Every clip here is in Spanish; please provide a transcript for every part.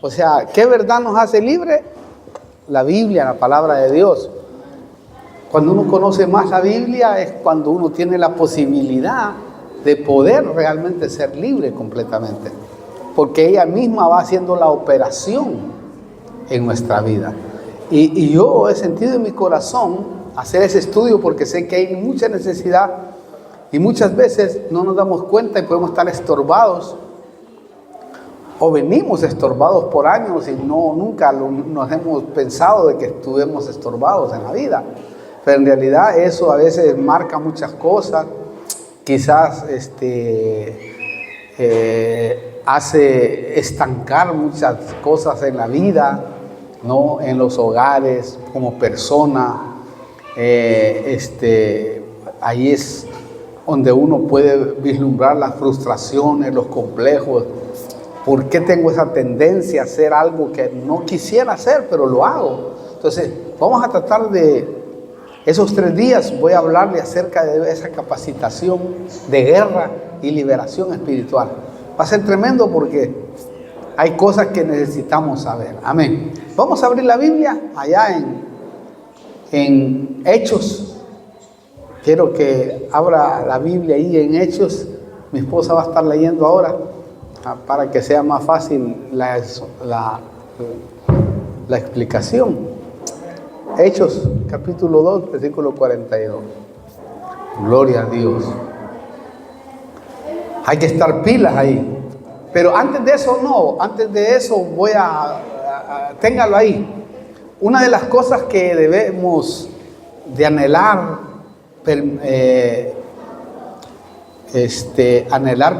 O sea, ¿qué verdad nos hace libre? La Biblia, la palabra de Dios. Cuando uno conoce más la Biblia es cuando uno tiene la posibilidad de poder realmente ser libre completamente. Porque ella misma va haciendo la operación en nuestra vida. Y yo he sentido en mi corazón hacer ese estudio porque sé que hay mucha necesidad y muchas veces no nos damos cuenta y podemos estar estorbados o venimos estorbados por años y nunca nos hemos pensado de que estuvimos estorbados en la vida. Pero en realidad eso a veces marca muchas cosas, quizás hace estancar muchas cosas en la vida, ¿no? En los hogares, como persona. Ahí es donde uno puede vislumbrar las frustraciones, los complejos. ¿Por qué tengo esa tendencia a hacer algo que no quisiera hacer, pero lo hago? Entonces, vamos a tratar de esos 3 días, voy a hablarle acerca de esa capacitación de guerra y liberación espiritual. Va a ser tremendo porque hay cosas que necesitamos saber. Amén. Vamos a abrir la Biblia allá en Hechos. Quiero que abra la Biblia ahí en Hechos. Mi esposa va a estar leyendo ahora para que sea más fácil la explicación. Hechos, capítulo 2, versículo 42. Gloria a Dios. Hay que estar pilas ahí. Pero antes de eso voy téngalo ahí. Una de las cosas que debemos de anhelar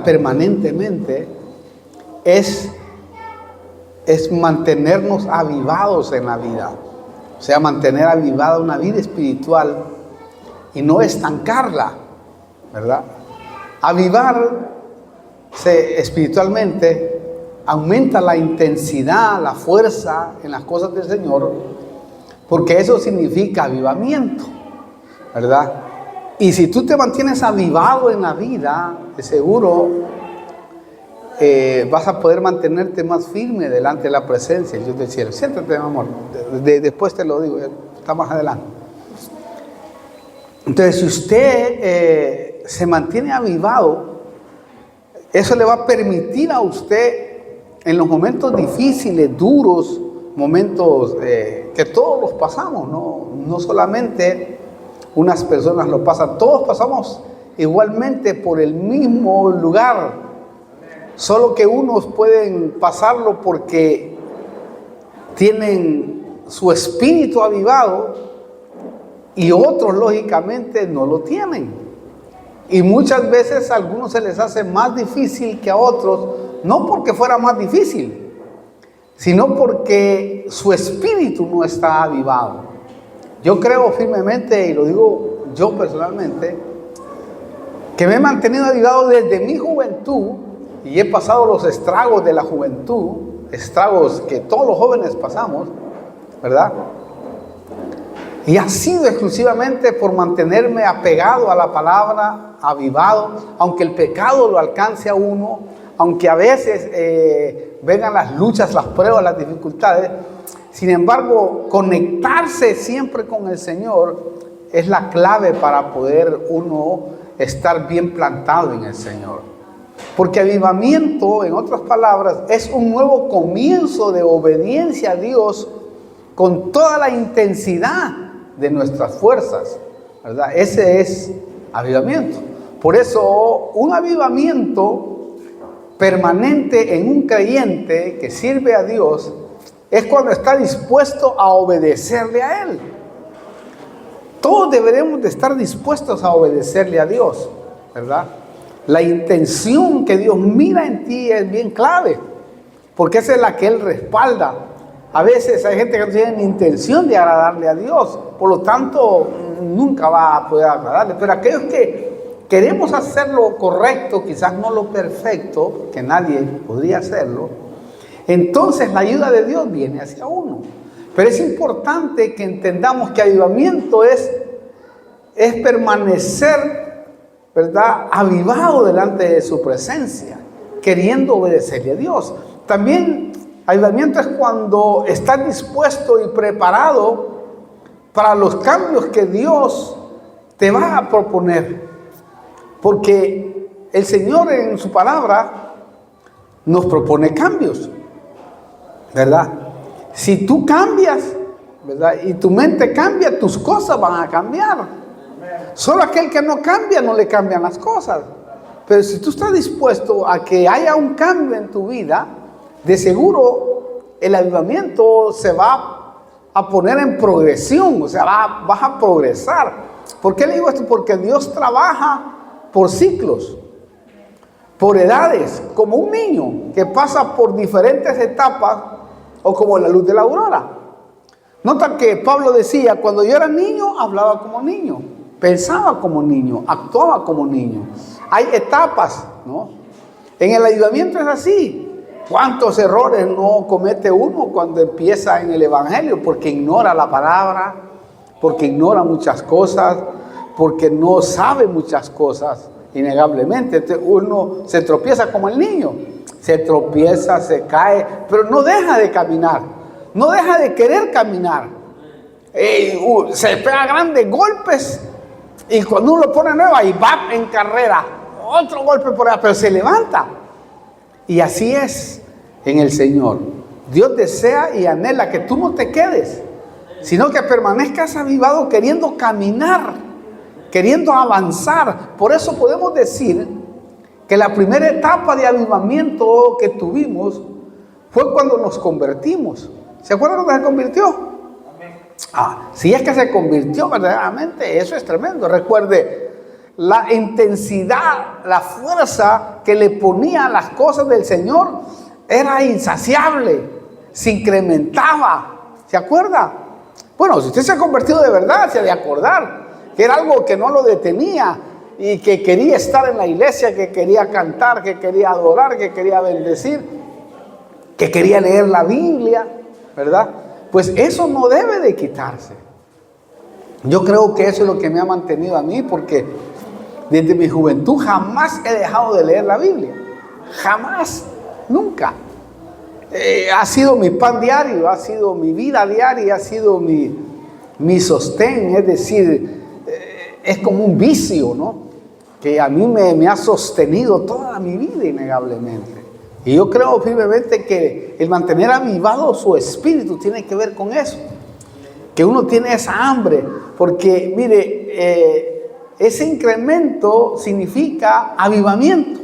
permanentemente es mantenernos avivados en la vida. O sea, mantener avivada una vida espiritual y no estancarla, ¿verdad? Avivarse espiritualmente aumenta la intensidad, la fuerza en las cosas del Señor, porque eso significa avivamiento, ¿verdad? Y si tú te mantienes avivado en la vida, de seguro vas a poder mantenerte más firme delante de la presencia del Dios del cielo. Siéntate, mi amor, después te lo digo, está más adelante. Entonces, si usted se mantiene avivado, eso le va a permitir a usted en los momentos difíciles, duros, momentos que todos los pasamos, no solamente unas personas lo pasan, todos pasamos igualmente por el mismo lugar. Solo que unos pueden pasarlo porque tienen su espíritu avivado y otros lógicamente no lo tienen. Y muchas veces a algunos se les hace más difícil que a otros, no porque fuera más difícil, sino porque su espíritu no está avivado. Yo creo firmemente, y lo digo yo personalmente, que me he mantenido avivado desde mi juventud. Y he pasado los estragos de la juventud, estragos que todos los jóvenes pasamos, ¿verdad? Y ha sido exclusivamente por mantenerme apegado a la palabra, avivado, aunque el pecado lo alcance a uno, aunque a veces vengan las luchas, las pruebas, las dificultades. Sin embargo, conectarse siempre con el Señor es la clave para poder uno estar bien plantado en el Señor. Porque avivamiento, en otras palabras, es un nuevo comienzo de obediencia a Dios con toda la intensidad de nuestras fuerzas, ¿verdad? Ese es avivamiento. Por eso, un avivamiento permanente en un creyente que sirve a Dios es cuando está dispuesto a obedecerle a Él. Todos deberemos de estar dispuestos a obedecerle a Dios, ¿verdad? La intención que Dios mira en ti es bien clave, porque esa es la que Él respalda. A veces hay gente que no tiene ni intención de agradarle a Dios, por lo tanto nunca va a poder agradarle. Pero aquellos que queremos hacer lo correcto, quizás no lo perfecto, que nadie podría hacerlo, entonces la ayuda de Dios viene hacia uno. Pero es importante que entendamos que avivamiento es permanecer, ¿verdad?, avivado delante de su presencia, queriendo obedecerle a Dios. También Avivamiento es cuando estás dispuesto y preparado para los cambios que Dios te va a proponer. Porque el Señor en su palabra nos propone cambios, ¿verdad? Si tú cambias, ¿verdad?, y tu mente cambia, tus cosas van a cambiar. Solo aquel que no cambia, no le cambian las cosas. Pero si tú estás dispuesto a que haya un cambio en tu vida, de seguro el avivamiento se va a poner en progresión, o sea, vas a progresar. ¿Por qué le digo esto? Porque Dios trabaja por ciclos, por edades, como un niño que pasa por diferentes etapas, o como la luz de la aurora. Nota que Pablo decía, cuando yo era niño, hablaba como niño, pensaba como niño, actuaba como niño. Hay etapas, ¿no? En el avivamiento es así. ¿Cuántos errores no comete uno cuando empieza en el evangelio? Porque ignora la palabra, porque ignora muchas cosas, porque no sabe muchas cosas, innegablemente. Entonces uno se tropieza como el niño, se tropieza, se cae, pero no deja de caminar, no deja de querer caminar. Se pega grandes golpes y cuando uno lo pone nuevo, ahí va en carrera, otro golpe por allá, pero se levanta. Y así es en el Señor. Dios desea y anhela que tú no te quedes, sino que permanezcas avivado, queriendo caminar, queriendo avanzar. Por eso podemos decir que la primera etapa de avivamiento que tuvimos fue cuando nos convertimos. ¿Se acuerdan cuando se convirtió? Si es que se convirtió verdaderamente, eso es tremendo. Recuerde, la intensidad, la fuerza que le ponía a las cosas del Señor era insaciable, se incrementaba. ¿Se acuerda? Bueno, si usted se ha convertido de verdad, se ha de acordar que era algo que no lo detenía y que quería estar en la iglesia, que quería cantar, que quería adorar, que quería bendecir, que quería leer la Biblia, ¿verdad? Pues eso no debe de quitarse. Yo creo que eso es lo que me ha mantenido a mí, porque desde mi juventud jamás he dejado de leer la Biblia. Jamás, nunca. Ha sido mi pan diario, ha sido mi vida diaria, ha sido mi sostén. Es decir, es como un vicio, ¿no?, que a mí me ha sostenido toda mi vida, innegablemente. Y yo creo firmemente que el mantener avivado su espíritu tiene que ver con eso. Que uno tiene esa hambre. Porque, mire, ese incremento significa avivamiento.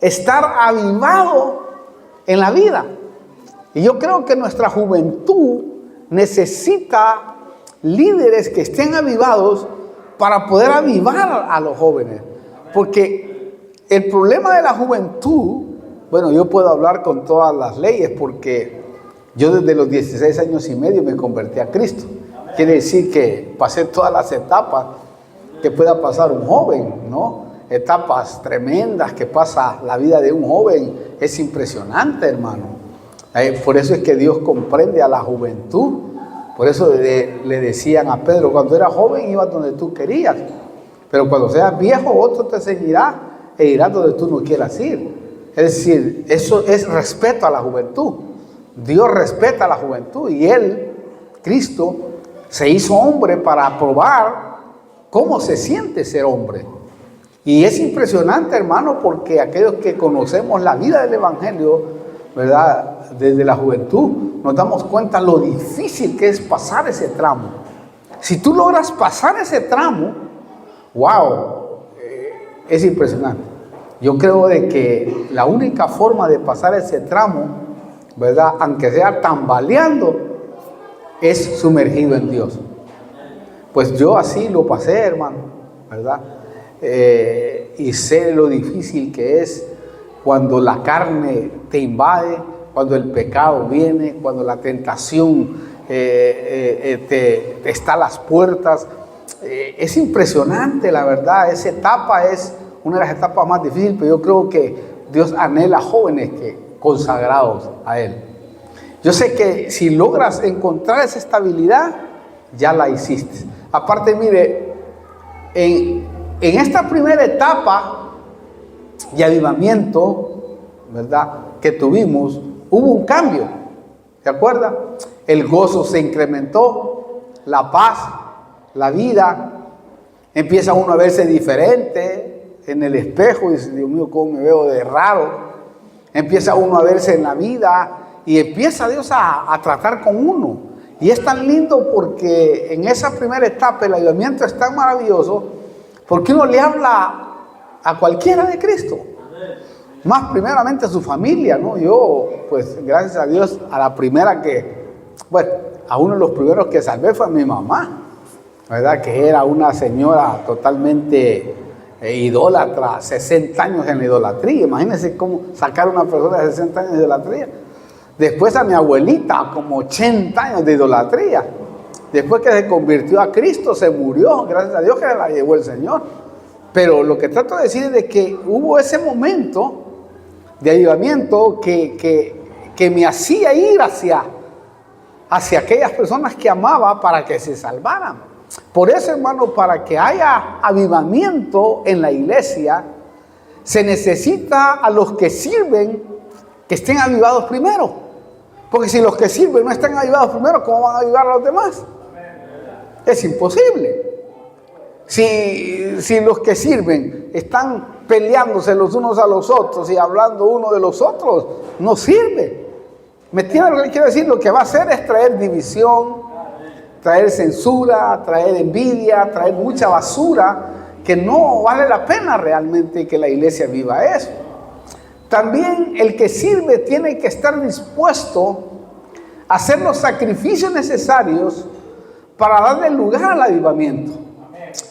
Estar avivado en la vida. Y yo creo que nuestra juventud necesita líderes que estén avivados para poder avivar a los jóvenes. Porque el problema de la juventud, bueno, yo puedo hablar con todas las leyes porque yo desde los 16 años y medio me convertí a Cristo. Quiere decir que pasé todas las etapas que pueda pasar un joven, ¿no? Etapas tremendas que pasa la vida de un joven. Es impresionante, hermano. Por eso es que Dios comprende a la juventud. Por eso le decían a Pedro, cuando eras joven ibas donde tú querías, pero cuando seas viejo otro te seguirá e irás donde tú no quieras ir. Es decir, eso es respeto a la juventud. Dios respeta a la juventud y Él, Cristo, se hizo hombre para probar cómo se siente ser hombre. Y es impresionante, hermano, porque aquellos que conocemos la vida del Evangelio, ¿verdad?, desde la juventud, nos damos cuenta lo difícil que es pasar ese tramo. Si tú logras pasar ese tramo, wow, es impresionante. Yo creo de que la única forma de pasar ese tramo, ¿verdad?, aunque sea tambaleando, es sumergido en Dios. Pues yo así lo pasé, hermano, ¿verdad? Y sé lo difícil que es cuando la carne te invade, cuando el pecado viene, cuando la tentación te está a las puertas. Es impresionante, la verdad. Esa etapa es una de las etapas más difíciles, pero yo creo que Dios anhela jóvenes consagrados a Él. Yo sé que si logras encontrar esa estabilidad, ya la hiciste. Aparte, mire, en esta primera etapa de avivamiento, ¿verdad?, que tuvimos, hubo un cambio, ¿se acuerda? El gozo se incrementó, la paz, la vida, empieza uno a verse diferente en el espejo y dice, Dios mío, cómo me veo de raro. Empieza uno a verse en la vida y empieza Dios a tratar con uno. Y es tan lindo porque en esa primera etapa el avivamiento es tan maravilloso porque uno le habla a cualquiera de Cristo. Más primeramente a su familia, ¿no? Yo, pues, gracias a Dios, a la primera a uno de los primeros que salvé fue a mi mamá, ¿verdad? Que era una señora totalmente idólatra, 60 años en la idolatría. Imagínense cómo sacar a una persona de 60 años de idolatría. Después a mi abuelita, como 80 años de idolatría. Después que se convirtió a Cristo, se murió, gracias a Dios que la llevó el Señor. Pero lo que trato de decir es de que hubo ese momento de avivamiento que me hacía ir hacia aquellas personas que amaba para que se salvaran. Por eso, hermano, para que haya avivamiento en la iglesia, se necesita a los que sirven que estén avivados primero. Porque si los que sirven no están avivados primero, ¿cómo van a avivar a los demás? Es imposible. Si los que sirven están peleándose los unos a los otros y hablando uno de los otros, no sirve. ¿Me entienden lo que quiero decir? Lo que va a hacer es traer división, traer censura, traer envidia, traer mucha basura que no vale la pena realmente que la iglesia viva eso. También el que sirve tiene que estar dispuesto a hacer los sacrificios necesarios para darle lugar al avivamiento.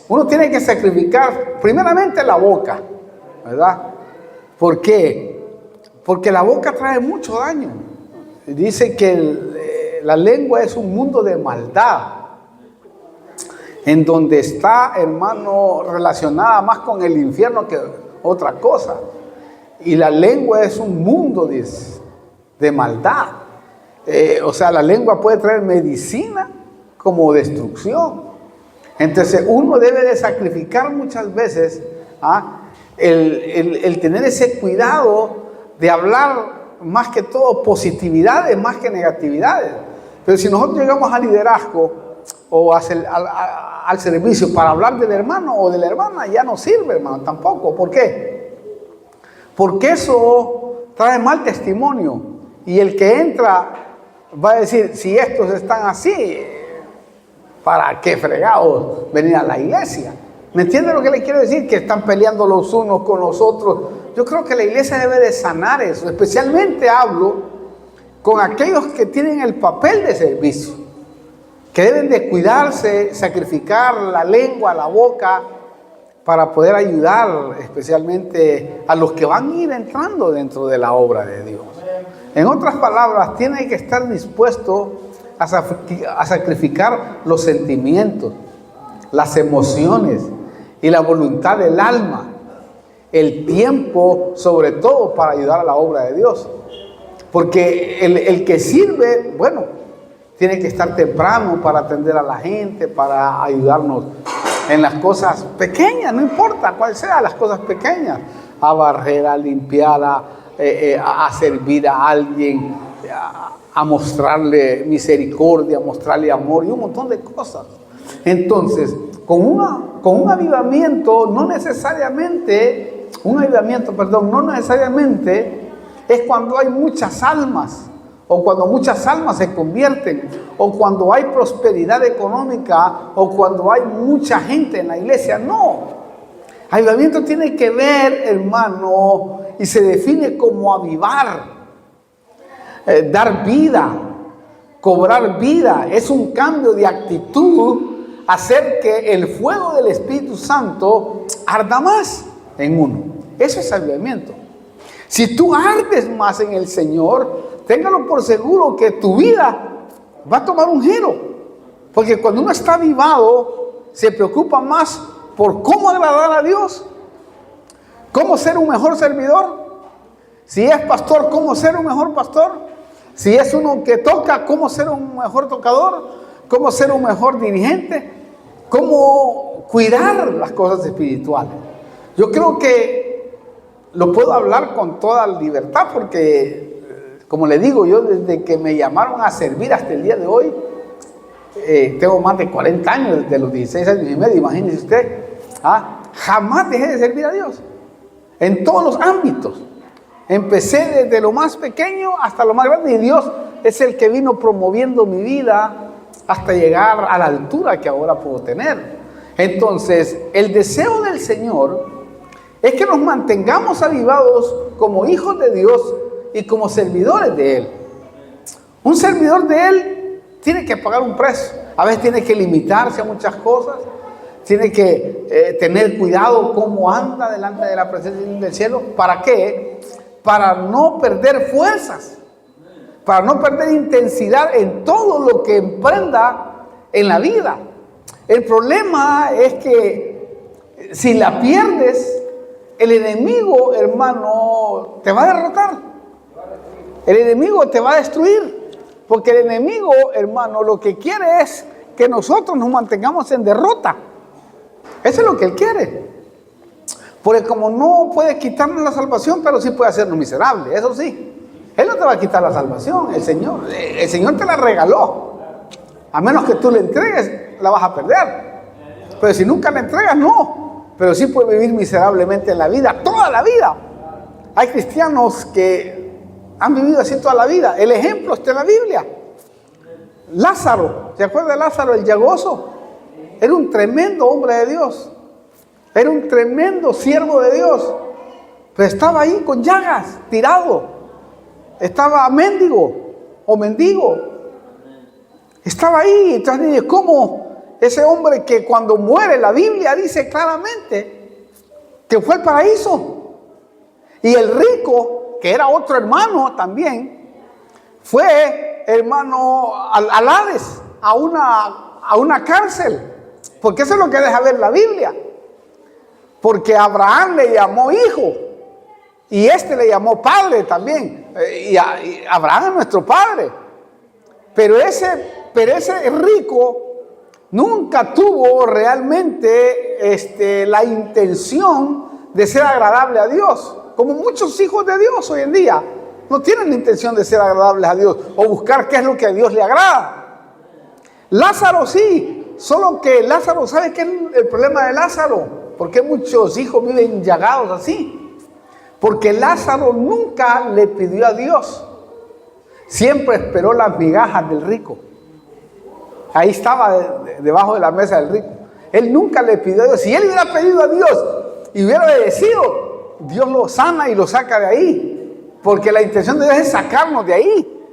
Uno tiene que sacrificar primeramente la boca, ¿verdad? ¿Por qué? Porque la boca trae mucho daño. Dice que la lengua es un mundo de maldad, en donde está, hermano, relacionada más con el infierno que otra cosa. Y la lengua es un mundo de maldad. O sea, la lengua puede traer medicina como destrucción. Entonces uno debe de sacrificar muchas veces el tener ese cuidado de hablar más que todo positividades más que negatividades. Pero si nosotros llegamos al liderazgo o al servicio para hablar del hermano o de la hermana, ya no sirve, hermano, tampoco. ¿Por qué? Porque eso trae mal testimonio. Y el que entra va a decir, si estos están así, ¿para qué fregados venir a la iglesia? ¿Me entiende lo que le quiero decir? Que están peleando los unos con los otros. Yo creo que la iglesia debe de sanar eso. Especialmente hablo con aquellos que tienen el papel de servicio, que deben de cuidarse, sacrificar la lengua, la boca, para poder ayudar especialmente a los que van a ir entrando dentro de la obra de Dios. En otras palabras, tiene que estar dispuesto a sacrificar los sentimientos, las emociones y la voluntad del alma, el tiempo sobre todo para ayudar a la obra de Dios. Porque el que sirve, bueno, tiene que estar temprano para atender a la gente, para ayudarnos en las cosas pequeñas, no importa cuál sea, las cosas pequeñas, a barrer, a limpiar, a servir a alguien, a mostrarle misericordia, a mostrarle amor y un montón de cosas. Entonces, con un avivamiento, no necesariamente es cuando hay muchas almas, o cuando muchas almas se convierten, o cuando hay prosperidad económica, o cuando hay mucha gente en la iglesia. No, avivamiento tiene que ver, hermano, y se define como avivar, dar vida, cobrar vida. Es un cambio de actitud, hacer que el fuego del Espíritu Santo arda más en uno. Eso es avivamiento. Si tú ardes más en el Señor, téngalo por seguro que tu vida va a tomar un giro. Porque cuando uno está avivado, se preocupa más por cómo agradar a Dios, cómo ser un mejor servidor. Si es pastor, cómo ser un mejor pastor. Si es uno que toca, cómo ser un mejor tocador, cómo ser un mejor dirigente, cómo cuidar las cosas espirituales. Yo creo que lo puedo hablar con toda libertad porque Como le digo, yo desde que me llamaron a servir hasta el día de hoy, tengo más de 40 años, desde los 16 años y medio, imagínese usted, jamás dejé de servir a Dios, en todos los ámbitos. Empecé desde lo más pequeño hasta lo más grande, y Dios es el que vino promoviendo mi vida hasta llegar a la altura que ahora puedo tener. Entonces, el deseo del Señor es que nos mantengamos avivados como hijos de Dios y como servidores de Él. Un servidor de Él tiene que pagar un precio. A veces tiene que limitarse a muchas cosas. Tiene que tener cuidado cómo anda delante de la presencia del cielo. ¿Para qué? Para no perder fuerzas. Para no perder intensidad en todo lo que emprenda en la vida. El problema es que si la pierdes, el enemigo, hermano, te va a derrotar. El enemigo te va a destruir. Porque el enemigo, hermano, lo que quiere es que nosotros nos mantengamos en derrota. Eso es lo que él quiere. Porque como no puede quitarnos la salvación, pero sí puede hacernos miserables, eso sí. Él no te va a quitar la salvación, el Señor te la regaló. A menos que tú le entregues, la vas a perder. Pero si nunca la entregas, no. Pero sí puede vivir miserablemente en la vida, toda la vida. Hay cristianos que han vivido así toda la vida. El ejemplo está en la Biblia. Lázaro, ¿se acuerda de Lázaro el llagoso? Era un tremendo hombre de Dios. Era un tremendo siervo de Dios. Pero estaba ahí con llagas, tirado. Estaba mendigo. Estaba ahí. Entonces, ¿cómo ese hombre que cuando muere, la Biblia dice claramente que fue al paraíso? Y el rico, que era otro hermano también, fue hermano al Hades, a una cárcel. Porque eso es lo que deja ver la Biblia. Porque Abraham le llamó hijo. Y le llamó padre también. Y Abraham es nuestro padre. Pero ese rico nunca tuvo realmente la intención de ser agradable a Dios. Como muchos hijos de Dios hoy en día. No tienen la intención de ser agradables a Dios. O buscar qué es lo que a Dios le agrada. Lázaro sí. Solo que Lázaro, ¿sabe qué es el problema de Lázaro? ¿Por qué muchos hijos viven llagados así? Porque Lázaro nunca le pidió a Dios. Siempre esperó las migajas del rico. Ahí estaba debajo de la mesa del rico. Él nunca le pidió a Dios. Si él hubiera pedido a Dios y hubiera obedecido, Dios lo sana y lo saca de ahí. Porque la intención de Dios es sacarnos de ahí.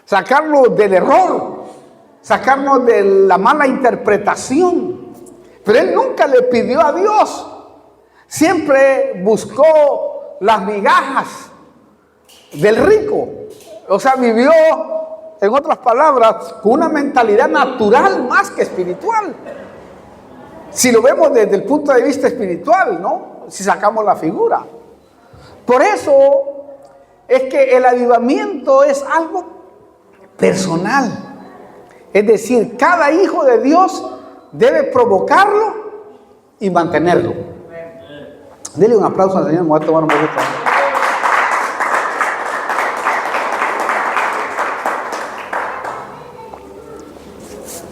Sacarnos del error. Sacarnos de la mala interpretación. Pero él nunca le pidió a Dios. Siempre buscó las migajas del rico. O sea, vivió, en otras palabras, con una mentalidad natural más que espiritual. Si lo vemos desde el punto de vista espiritual, ¿no? Si sacamos la figura. Por eso es que el avivamiento es algo personal. Es decir, cada hijo de Dios debe provocarlo y mantenerlo. Dele un aplauso al Señor. Me voy a tomar un poquito.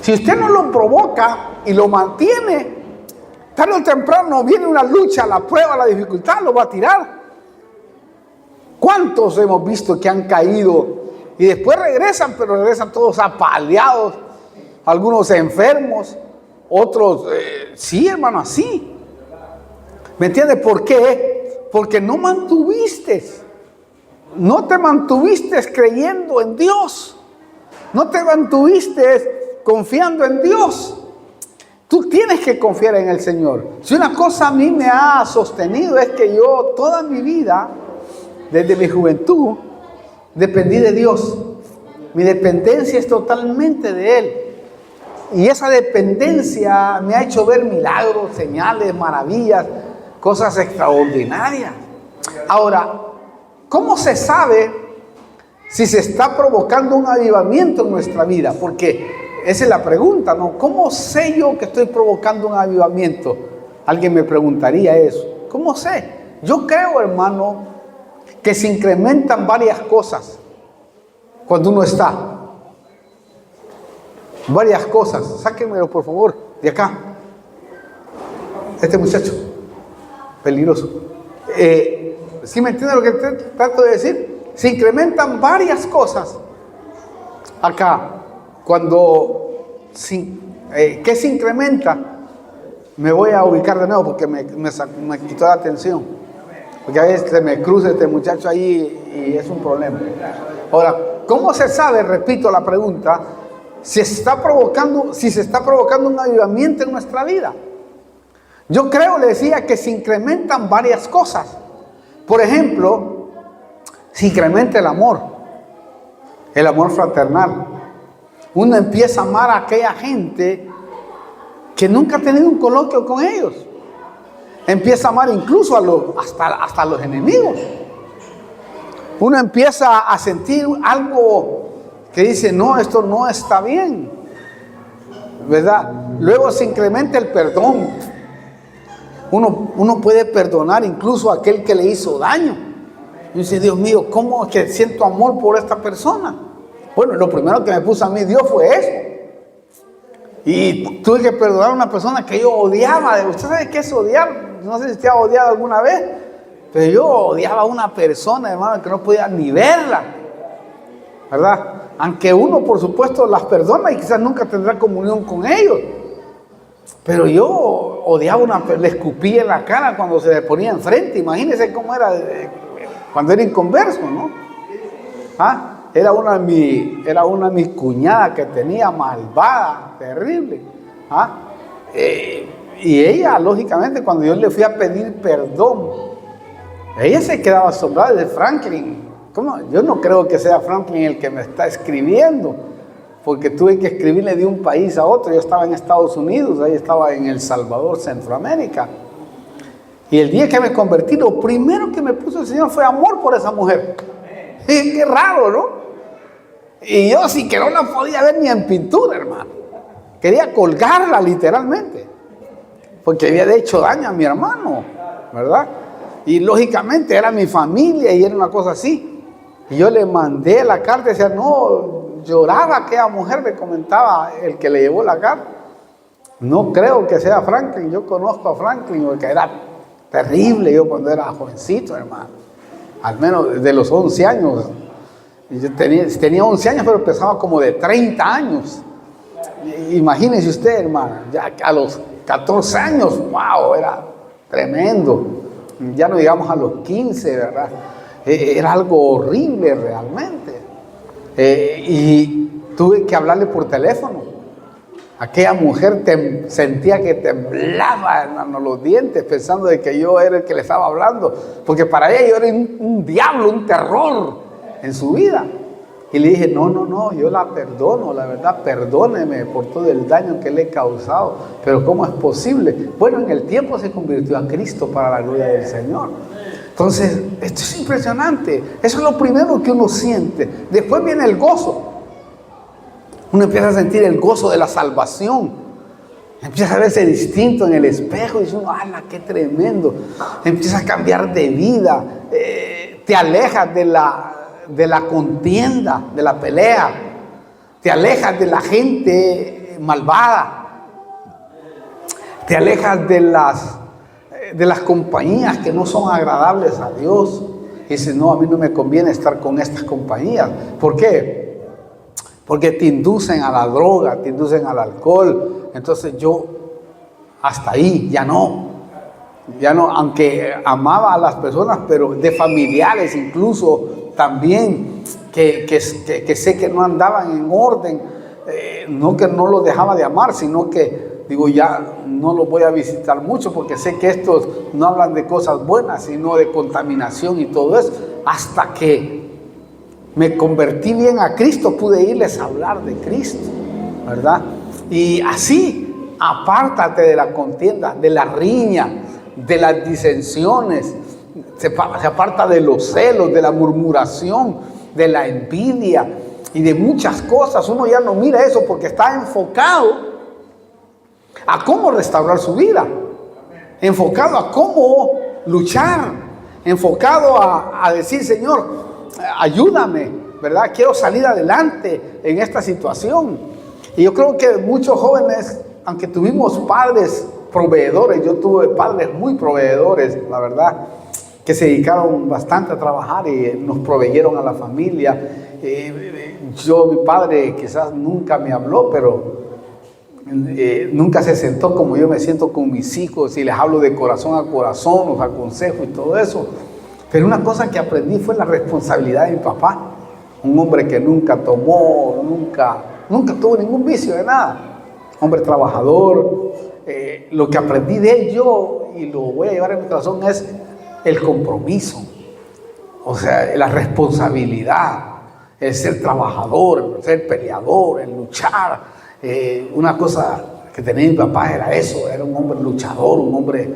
Si usted no lo provoca y lo mantiene, tarde o temprano viene una lucha, la prueba, la dificultad, lo va a tirar. ¿Cuántos hemos visto que han caído y después regresan, pero regresan todos apaleados, algunos enfermos, otros, sí, hermano, así? ¿Me entiendes por qué? Porque no te mantuviste creyendo en Dios, no te mantuviste confiando en Dios. Tú tienes que confiar en el Señor. Si una cosa a mí me ha sostenido es que yo toda mi vida, desde mi juventud, dependí de Dios. Mi dependencia es totalmente de Él. Y esa dependencia me ha hecho ver milagros, señales, maravillas, cosas extraordinarias. Ahora, ¿cómo se sabe si se está provocando un avivamiento en nuestra vida? Porque esa es la pregunta, ¿no? ¿Cómo sé yo que estoy provocando un avivamiento? Alguien me preguntaría eso. ¿Cómo sé? Yo creo, hermano, que se incrementan varias cosas. cuando uno está. Varias cosas. Sáquenmelo, por favor, de acá. Este muchacho, peligroso. ¿Sí me entiende lo que trato de decir? Se incrementan varias cosas acá. Cuando ¿qué se incrementa? Me voy a ubicar de nuevo porque me quitó la atención. Porque a veces se me cruza este muchacho ahí y es un problema. Ahora, ¿cómo se sabe, repito la pregunta, si se está provocando un avivamiento en nuestra vida? Yo creo, le decía, que se incrementan varias cosas. Por ejemplo, se incrementa el amor fraternal. Uno empieza a amar a aquella gente que nunca ha tenido un coloquio con ellos. Empieza a amar incluso hasta a los enemigos. Uno empieza a sentir algo que dice, no, esto no está bien, ¿verdad? Luego se incrementa el perdón. Uno puede perdonar incluso a aquel que le hizo daño. Y dice, Dios mío, ¿cómo es que siento amor por esta persona? Bueno, lo primero que me puso a mí Dios fue eso. Y tuve que perdonar a una persona que yo odiaba. ¿Usted sabe qué es odiar? No sé si usted ha odiado alguna vez, pero yo odiaba a una persona, hermano, que no podía ni verla, ¿verdad? Aunque uno, por supuesto, las perdona y quizás nunca tendrá comunión con ellos. Pero yo odiaba le escupía en la cara cuando se le ponía enfrente. Imagínense cómo era cuando era inconverso, ¿no? Era una de mis cuñadas que tenía, malvada, terrible. Y ella, lógicamente, cuando yo le fui a pedir perdón, ella se quedaba asombrada de Franklin. ¿Cómo? Yo no creo que sea Franklin el que me está escribiendo, porque tuve que escribirle de un país a otro. Yo estaba en Estados Unidos, ahí estaba en El Salvador, Centroamérica. Y el día que me convertí, lo primero que me puso el Señor fue amor por esa mujer. Qué raro, ¿no? Y yo sí que no la podía ver ni en pintura, hermano. Quería colgarla literalmente, porque había hecho daño a mi hermano, ¿verdad? Y lógicamente era mi familia y era una cosa así. Y yo le mandé la carta y decía, no, lloraba aquella mujer, me comentaba el que le llevó la carta. No creo que sea Franklin, yo conozco a Franklin porque era terrible yo cuando era jovencito, hermano. Al menos desde los 11 años. Yo tenía 11 años, pero pesaba como de 30 años. Imagínese usted, hermano, ya a los 14 años, wow, era tremendo. Ya no digamos a los 15, ¿verdad? Era algo horrible realmente. Y tuve que hablarle por teléfono. Aquella mujer sentía que temblaba, hermano, los dientes, pensando de que yo era el que le estaba hablando, porque para ella yo era un diablo, un terror en su vida. Y le dije, no, yo la perdono, la verdad, perdóneme por todo el daño que le he causado. Pero ¿cómo es posible? Bueno, en el tiempo se convirtió a Cristo para la gloria del Señor. Entonces, esto es impresionante. Eso es lo primero que uno siente. Después viene el gozo. Uno empieza a sentir el gozo de la salvación. Empieza a verse distinto en el espejo y dice, ¡hala, qué tremendo! Empieza a cambiar de vida. Te alejas de la contienda, de la pelea. Te alejas de la gente malvada. Te alejas de las compañías que no son agradables a Dios. Y dices, no, a mí no me conviene estar con estas compañías. ¿Por qué? Porque te inducen a la droga, te inducen al alcohol. Entonces yo, hasta ahí, ya no, aunque amaba a las personas, pero de familiares incluso también, que sé que no andaban en orden, no que no los dejaba de amar, sino que digo, ya no los voy a visitar mucho, porque sé que estos no hablan de cosas buenas, sino de contaminación y todo eso, hasta que me convertí bien a Cristo, pude irles a hablar de Cristo, ¿verdad? Y así, apártate de la contienda, de la riña, de las disensiones, se aparta de los celos, de la murmuración, de la envidia y de muchas cosas. Uno ya no mira eso porque está enfocado a cómo restaurar su vida, enfocado a cómo luchar, enfocado a decir, Señor, ayúdame, ¿verdad? Quiero salir adelante en esta situación. Y yo creo que muchos jóvenes, aunque tuvimos padres proveedores, yo tuve padres muy proveedores, la verdad, que se dedicaron bastante a trabajar y nos proveyeron a la familia. Mi padre quizás nunca me habló, pero nunca se sentó como yo me siento con mis hijos y les hablo de corazón a corazón, los aconsejo y todo eso. Pero una cosa que aprendí fue la responsabilidad de mi papá. Un hombre que nunca tomó, nunca tuvo ningún vicio de nada. Hombre trabajador. Lo que aprendí de él yo, y lo voy a llevar en mi corazón, es el compromiso. O sea, la responsabilidad, el ser trabajador, el ser peleador, el luchar. Una cosa que tenía mi papá era eso, era un hombre luchador, un hombre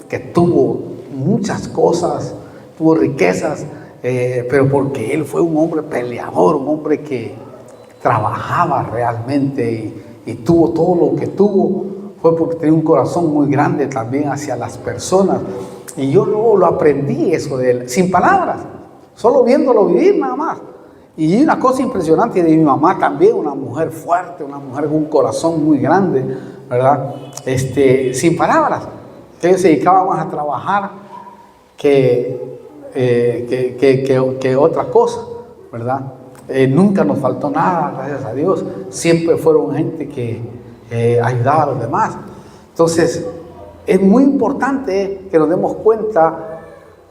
que tuvo muchas cosas, tuvo riquezas, pero porque él fue un hombre peleador, un hombre que trabajaba realmente y tuvo todo lo que tuvo, fue porque tenía un corazón muy grande también hacia las personas. Y yo luego lo aprendí eso de él, sin palabras, solo viéndolo vivir nada más. Y una cosa impresionante de mi mamá también, una mujer fuerte, una mujer con un corazón muy grande, ¿verdad? Sin palabras, que ellos se dedicaban más a trabajar que otra cosa, ¿verdad? Nunca nos faltó nada, gracias a Dios. Siempre fueron gente que ayudaba a los demás. Entonces, es muy importante que nos demos cuenta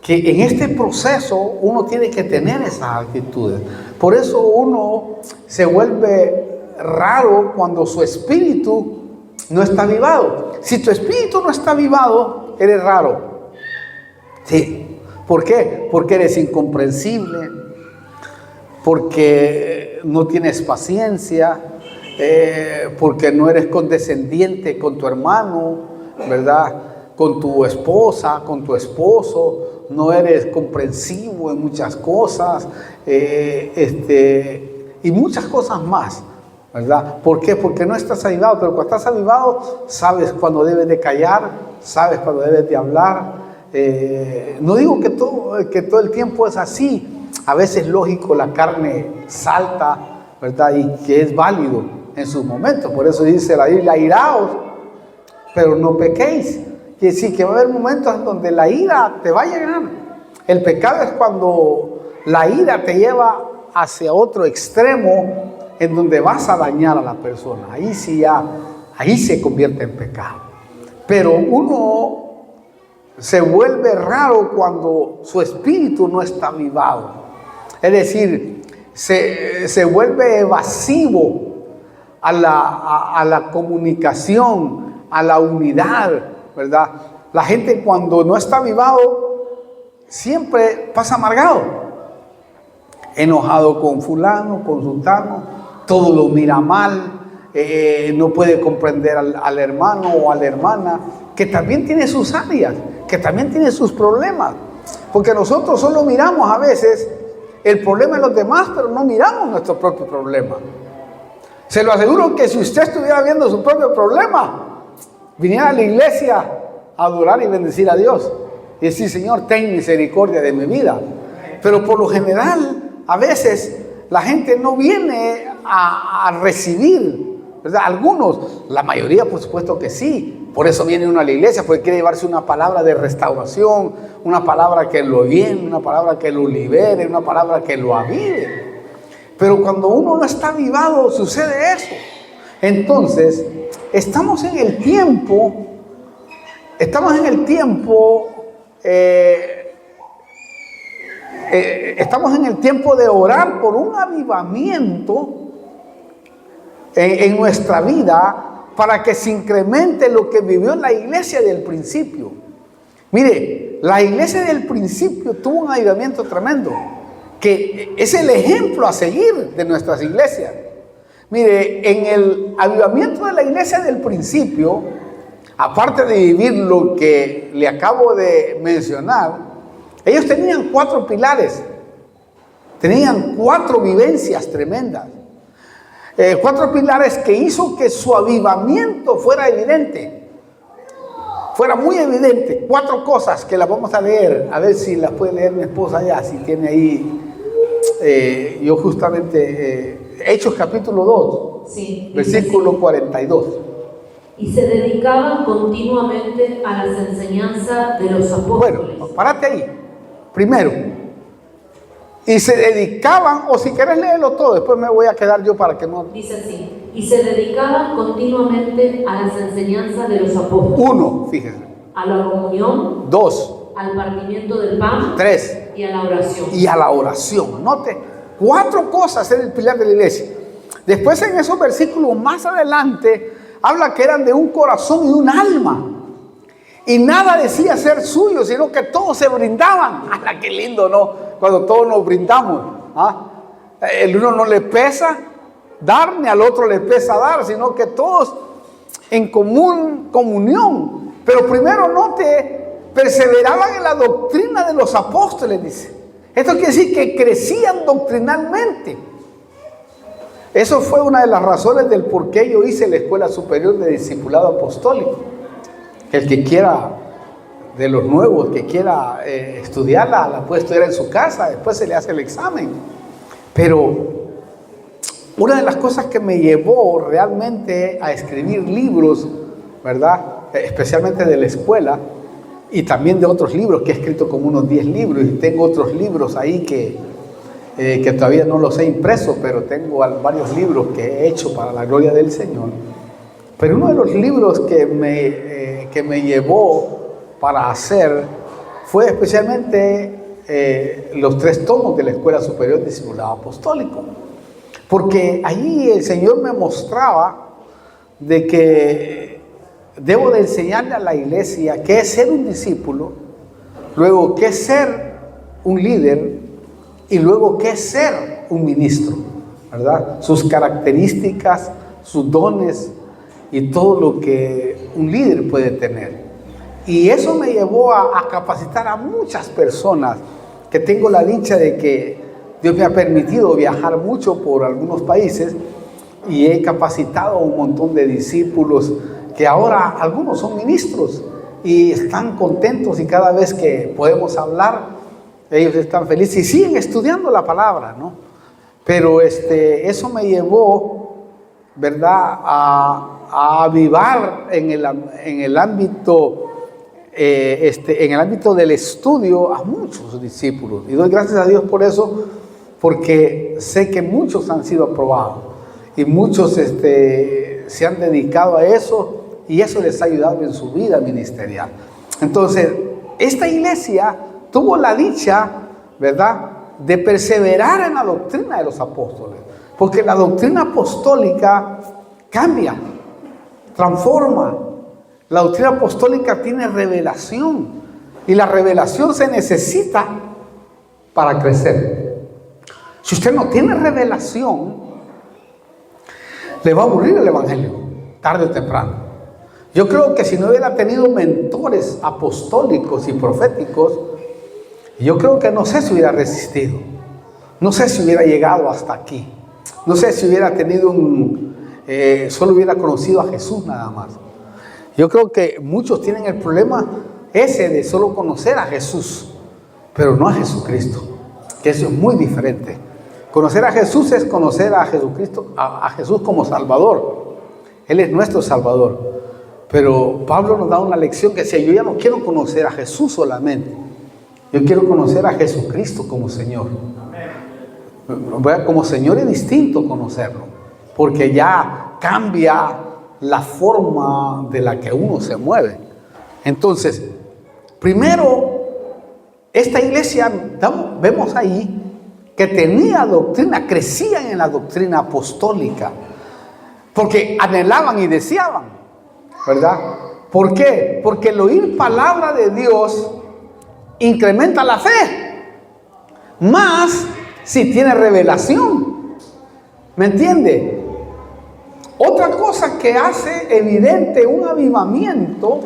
que en este proceso uno tiene que tener esas actitudes. Por eso uno se vuelve raro cuando su espíritu no está avivado. Si tu espíritu no está avivado, eres raro. Sí. ¿Por qué? Porque eres incomprensible, porque no tienes paciencia, porque no eres condescendiente con tu hermano, ¿verdad? Con tu esposa, con tu esposo, no eres comprensivo en muchas cosas, y muchas cosas más, ¿verdad? ¿Por qué? Porque no estás avivado, pero cuando estás avivado, sabes cuándo debes de callar, sabes cuándo debes de hablar. No digo que todo el tiempo es así, a veces lógico la carne salta, ¿verdad? Y que es válido en sus momentos, por eso dice la Biblia, iraos, pero no pequéis. Quiere decir que va a haber momentos en donde la ira te va a llegar. El pecado es cuando la ira te lleva hacia otro extremo en donde vas a dañar a la persona. Ahí sí ahí se convierte en pecado. Pero uno se vuelve raro cuando su espíritu no está avivado. Es decir, se vuelve evasivo a la comunicación, a la unidad, ¿verdad? La gente cuando no está avivado siempre pasa amargado, enojado con fulano, con sultano, todo lo mira mal, no puede comprender al hermano o a la hermana, que también tiene sus áreas, que también tiene sus problemas, porque nosotros solo miramos a veces el problema de los demás, pero no miramos nuestro propio problema. Se lo aseguro que si usted estuviera viendo su propio problema, viniera a la iglesia a adorar y bendecir a Dios y decir, Señor, ten misericordia de mi vida. Pero por lo general, a veces la gente no viene a recibir, ¿verdad? Algunos, la mayoría por supuesto que sí. Por eso viene uno a la iglesia, porque quiere llevarse una palabra de restauración, una palabra que lo llene, una palabra que lo libere, una palabra que lo avive. Pero cuando uno no está avivado, sucede eso. Entonces, estamos en el tiempo de orar por un avivamiento en nuestra vida para que se incremente lo que vivió la iglesia del principio. Mire, la iglesia del principio tuvo un avivamiento tremendo, que es el ejemplo a seguir de nuestras iglesias. Mire, en el avivamiento de la iglesia del principio, aparte de vivir lo que le acabo de mencionar, ellos tenían 4 pilares, tenían 4 vivencias tremendas, 4 pilares que hizo que su avivamiento fuera evidente, fuera muy evidente. 4 cosas que las vamos a leer, a ver si las puede leer mi esposa ya, si tiene ahí yo justamente, Hechos capítulo 2, Sí, versículo 42. Y se dedicaban continuamente a las enseñanzas de los apóstoles. Bueno, párate ahí. Primero, y se dedicaban, o si querés léelo todo, después me voy a quedar yo para que no... Dice así, y se dedicaban continuamente a las enseñanzas de los apóstoles. 1, fíjese. A la comunión, 2, al partimiento del pan 3, y a la oración. y a la oración. Note, 4 cosas en el pilar de la iglesia. Después en esos versículos más adelante, habla que eran de un corazón y un alma. Y nada decía ser suyo, sino que todos se brindaban. ¡Ah, qué lindo!, ¿no? Cuando todos nos brindamos. ¿Ah? El uno no le pesa dar, ni al otro le pesa dar, sino que todos en comunión. Pero primero note, perseveraban en la doctrina de los apóstoles, dice. Esto quiere decir que crecían doctrinalmente. Eso fue una de las razones del por qué yo hice la Escuela Superior de Discipulado Apostólico. El que quiera, de los nuevos, que quiera estudiarla, la puede estudiar en su casa, después se le hace el examen. Pero una de las cosas que me llevó realmente a escribir libros, ¿verdad?, especialmente de la escuela, y también de otros libros, que he escrito como unos 10 libros, y tengo otros libros ahí que todavía no los he impreso, pero tengo varios libros que he hecho para la gloria del Señor. Pero uno de los libros que me llevó para hacer fue especialmente los 3 tomos de la Escuela Superior de Discipulado Apostólico, porque allí el Señor me mostraba de que debo de enseñarle a la iglesia qué es ser un discípulo, luego qué es ser un líder y luego qué es ser un ministro, ¿verdad? Sus características, sus dones y todo lo que un líder puede tener. Y eso me llevó a capacitar a muchas personas, que tengo la dicha de que Dios me ha permitido viajar mucho por algunos países y he capacitado a un montón de discípulos que ahora algunos son ministros y están contentos, y cada vez que podemos hablar ellos están felices y siguen estudiando la palabra, ¿no? Pero eso me llevó, ¿verdad?, a avivar en el ámbito del estudio a muchos discípulos, y doy gracias a Dios por eso, porque sé que muchos han sido aprobados y muchos se han dedicado a eso, y eso les ha ayudado en su vida ministerial. Entonces, esta iglesia tuvo la dicha, ¿verdad?, de perseverar en la doctrina de los apóstoles, porque la doctrina apostólica cambia, transforma. La doctrina apostólica tiene revelación, y la revelación se necesita para crecer. Si usted no tiene revelación, le va a aburrir el evangelio, tarde o temprano. Yo creo que si no hubiera tenido mentores apostólicos y proféticos, yo creo que no sé si hubiera resistido, no sé si hubiera llegado hasta aquí, no sé si hubiera tenido solo hubiera conocido a Jesús nada más. Yo creo que muchos tienen el problema ese de solo conocer a Jesús, pero no a Jesucristo, que eso es muy diferente. Conocer a Jesús es conocer a Jesucristo, a Jesús como Salvador. Él es nuestro Salvador. Pero Pablo nos da una lección que dice: yo ya no quiero conocer a Jesús solamente, yo quiero conocer a Jesucristo como Señor. Como Señor es distinto conocerlo, porque ya cambia la forma de la que uno se mueve. Entonces, primero, esta iglesia, vemos ahí que tenía doctrina, crecían en la doctrina apostólica, porque anhelaban y deseaban, ¿verdad? ¿Por qué? Porque el oír palabra de Dios incrementa la fe, más si tiene revelación. ¿Me entiende? Otra cosa que hace evidente un avivamiento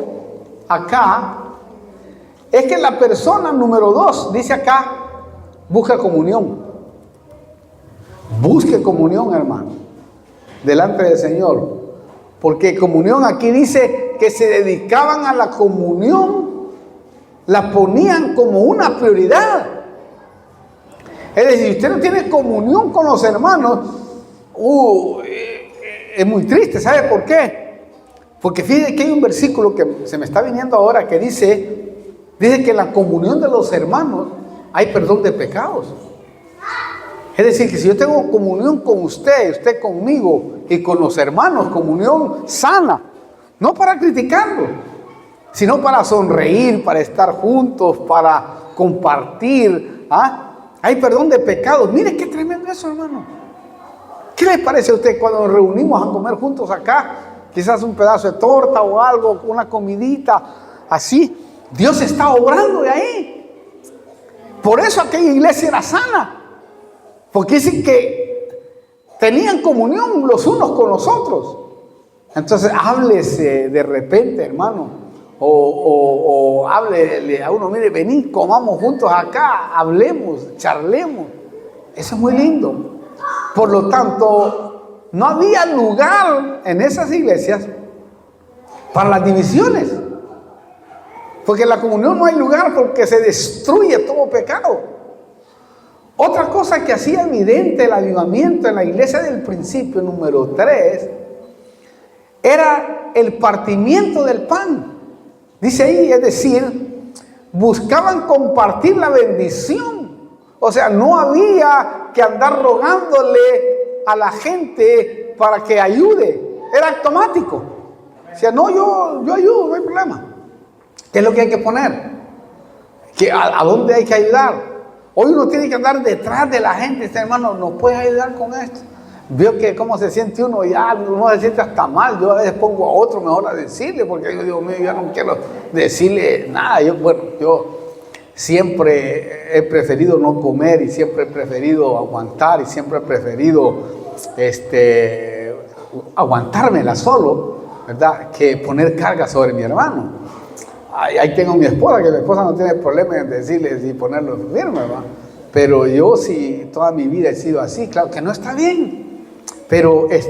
acá es que la persona número 2, dice acá, busca comunión. Busque comunión, hermano, delante del Señor. Porque comunión aquí dice que se dedicaban a la comunión, la ponían como una prioridad. Es decir, si usted no tiene comunión con los hermanos, es muy triste. ¿Sabe por qué? Porque fíjese que hay un versículo que se me está viniendo ahora que dice que en la comunión de los hermanos hay perdón de pecados. Es decir, que si yo tengo comunión con usted conmigo y con los hermanos, comunión sana, no para criticarlo, sino para sonreír, para estar juntos, para compartir, hay perdón de pecados. Mire qué tremendo eso, hermano. ¿Qué le parece a usted cuando nos reunimos a comer juntos acá? Quizás un pedazo de torta o algo, una comidita, así. Dios está obrando de ahí. Por eso aquella iglesia era sana. Porque dicen que tenían comunión los unos con los otros. Entonces háblese de repente, hermano. O háblele a uno, mire, vení, comamos juntos acá, hablemos, charlemos. Eso es muy lindo. Por lo tanto, no había lugar en esas iglesias para las divisiones. Porque en la comunión no hay lugar porque se destruye todo pecado. Otra cosa que hacía evidente el avivamiento en la iglesia del principio, número 3, era el partimiento del pan. Dice ahí, es decir, buscaban compartir la bendición. O sea, no había que andar rogándole a la gente para que ayude. Era automático. O sea, no, yo ayudo, no hay problema. ¿Qué es lo que hay que poner? ¿A dónde hay que ayudar? Hoy uno tiene que andar detrás de la gente. Este hermano, ¿nos puede ayudar con esto? Veo que cómo se siente uno, ya uno se siente hasta mal. Yo a veces pongo a otro mejor a decirle, porque yo digo, yo no quiero decirle nada. Yo siempre he preferido no comer y siempre he preferido aguantar y siempre he preferido aguantármela solo, ¿verdad? Que poner carga sobre mi hermano. Ahí tengo a mi esposa, que mi esposa no tiene problema en decirle y ponerlo firme, ¿verdad? Pero yo sí, toda mi vida he sido así, claro que no está bien, pero es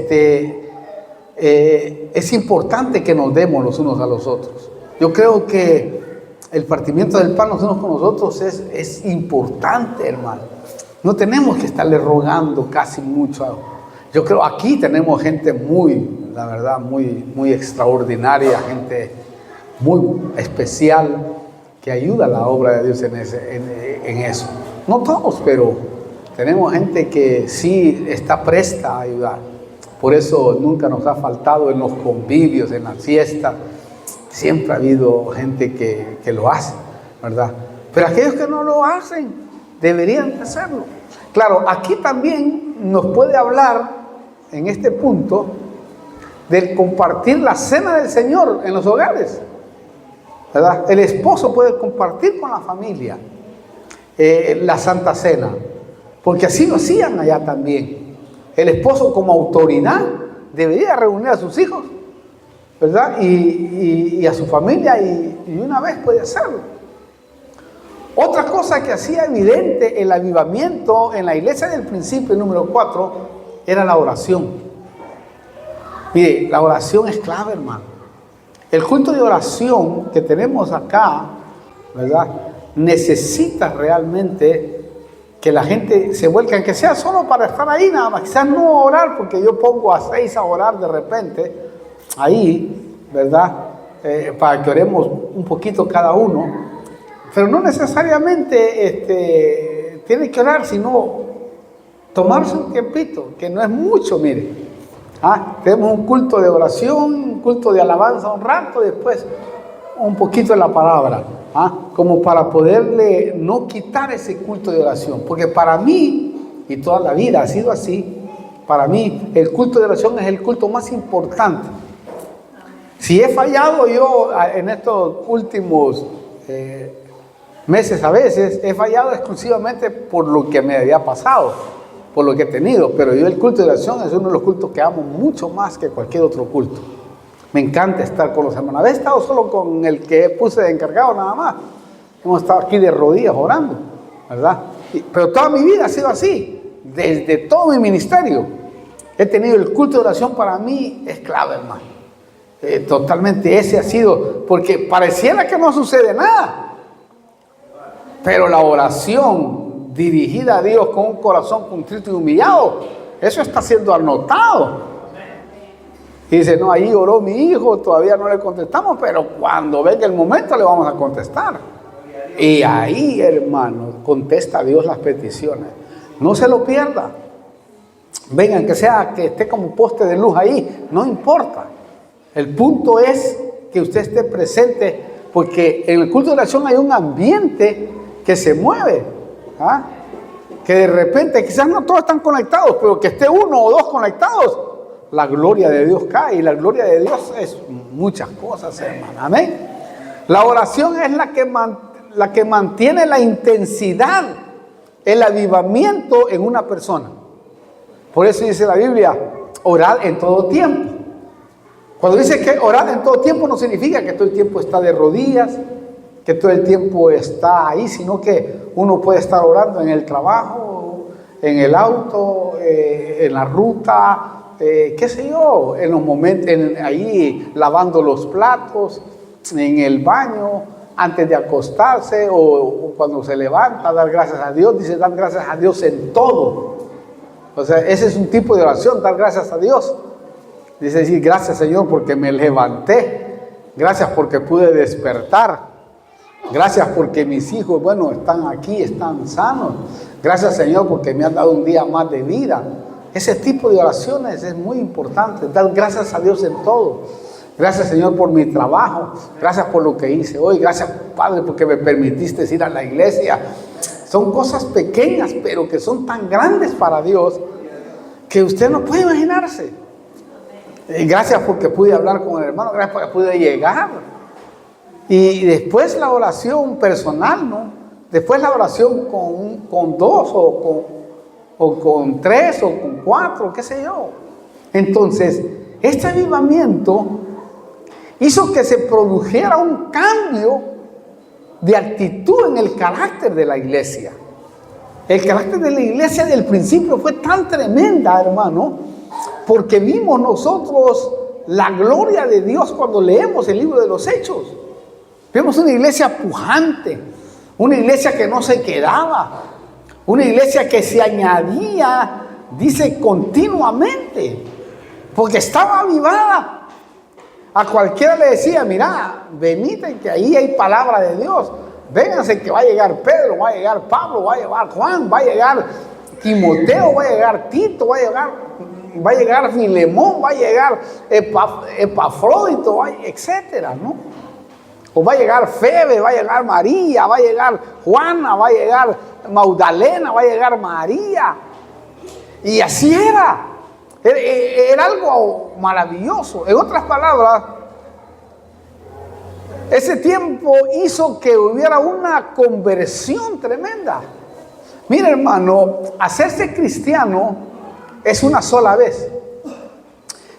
importante que nos demos los unos a los otros. Yo creo que el partimiento del pan los unos con los otros es importante, hermano. No tenemos que estarle rogando casi mucho. Yo creo aquí tenemos gente muy, la verdad, muy extraordinaria, gente muy especial que ayuda a la obra de Dios en eso. No todos, pero tenemos gente que sí está presta a ayudar. Por eso nunca nos ha faltado en los convivios, en las fiestas. Siempre ha habido gente que lo hace, ¿verdad? Pero aquellos que no lo hacen, deberían hacerlo. Claro, aquí también nos puede hablar, en este punto, del compartir la cena del Señor en los hogares, ¿verdad? El esposo puede compartir con la familia la Santa Cena, porque así lo hacían allá también. El esposo como autoridad debería reunir a sus hijos, ¿verdad? Y a su familia y una vez puede hacerlo. Otra cosa que hacía evidente el avivamiento en la iglesia del principio, número 4, era la oración. Mire, la oración es clave, hermano. El culto de oración que tenemos acá, ¿verdad? Necesita realmente que la gente se vuelque, aunque sea solo para estar ahí nada más, quizás no orar, porque yo pongo a 6 a orar de repente, ahí, ¿verdad? Para que oremos un poquito cada uno, pero no necesariamente tiene que orar, sino tomarse un tiempito, que no es mucho, mire. Tenemos un culto de oración, un culto de alabanza un rato, y después un poquito de la palabra, como para poderle no quitar ese culto de oración, porque para mí, y toda la vida ha sido así, para mí el culto de oración es el culto más importante. Si he fallado yo en estos últimos meses, a veces he fallado exclusivamente por lo que me había pasado, por lo que he tenido, pero yo el culto de oración es uno de los cultos que amo mucho más que cualquier otro culto. Me encanta estar con los hermanos. Había estado solo con el que puse de encargado nada más. Hemos estado aquí de rodillas orando, ¿verdad? Pero toda mi vida ha sido así. Desde todo mi ministerio he tenido el culto de oración. Para mí es clave, hermano. Totalmente ese ha sido, porque pareciera que no sucede nada, pero la oración dirigida a Dios con un corazón contrito y humillado, eso está siendo anotado. Y dice, no, ahí oró mi hijo, todavía no le contestamos, pero cuando venga el momento le vamos a contestar. Y ahí, hermano, contesta a Dios las peticiones. No se lo pierda. Vengan, que sea que esté como poste de luz ahí, no importa. El punto es que usted esté presente, porque en el culto de oración hay un ambiente que se mueve. ¿Ah? Que de repente, quizás no todos están conectados, pero que esté uno o dos conectados, la gloria de Dios cae. Y la gloria de Dios es muchas cosas, hermano. Amén. La oración es la que mantiene la intensidad, el avivamiento en una persona. Por eso dice la Biblia, orad en todo tiempo. Cuando dice que orad en todo tiempo, no significa que todo el tiempo está de rodillas, que todo el tiempo está ahí, sino que uno puede estar orando en el trabajo, en el auto, en la ruta, qué sé yo, en los momentos, ahí lavando los platos, en el baño, antes de acostarse o cuando se levanta, dar gracias a Dios. Dice, dar gracias a Dios en todo. O sea, ese es un tipo de oración, dar gracias a Dios. Dice, decir, gracias Señor porque me levanté, gracias porque pude despertar, gracias porque mis hijos, bueno, están aquí, están sanos, gracias Señor porque me han dado un día más de vida. Ese tipo de oraciones es muy importante, dar gracias a Dios en todo. Gracias Señor por mi trabajo, gracias por lo que hice hoy, gracias Padre porque me permitiste ir a la iglesia. Son cosas pequeñas, pero que son tan grandes para Dios que usted no puede imaginarse. Gracias porque pude hablar con el hermano, gracias porque pude llegar. Y después la oración personal, ¿no? Después la oración con dos o con tres o con cuatro, qué sé yo. Entonces, este avivamiento hizo que se produjera un cambio de actitud en el carácter de la iglesia. El carácter de la iglesia del principio fue tan tremenda, hermano, porque vimos nosotros la gloria de Dios cuando leemos el libro de los Hechos. Vemos una iglesia pujante, una iglesia que no se quedaba, una iglesia que se añadía, dice, continuamente, porque estaba avivada. A cualquiera le decía, mira, venite que ahí hay palabra de Dios. Vénganse que va a llegar Pedro, va a llegar Pablo, va a llegar Juan, va a llegar Timoteo, va a llegar Tito, va a llegar Filemón, va a llegar Epafrodito, etcétera, ¿no? O va a llegar Febe, va a llegar María, va a llegar Juana, va a llegar Magdalena, va a llegar María. Y así era. Era algo maravilloso. En otras palabras, ese tiempo hizo que hubiera una conversión tremenda. Mira, hermano, hacerse cristiano es una sola vez,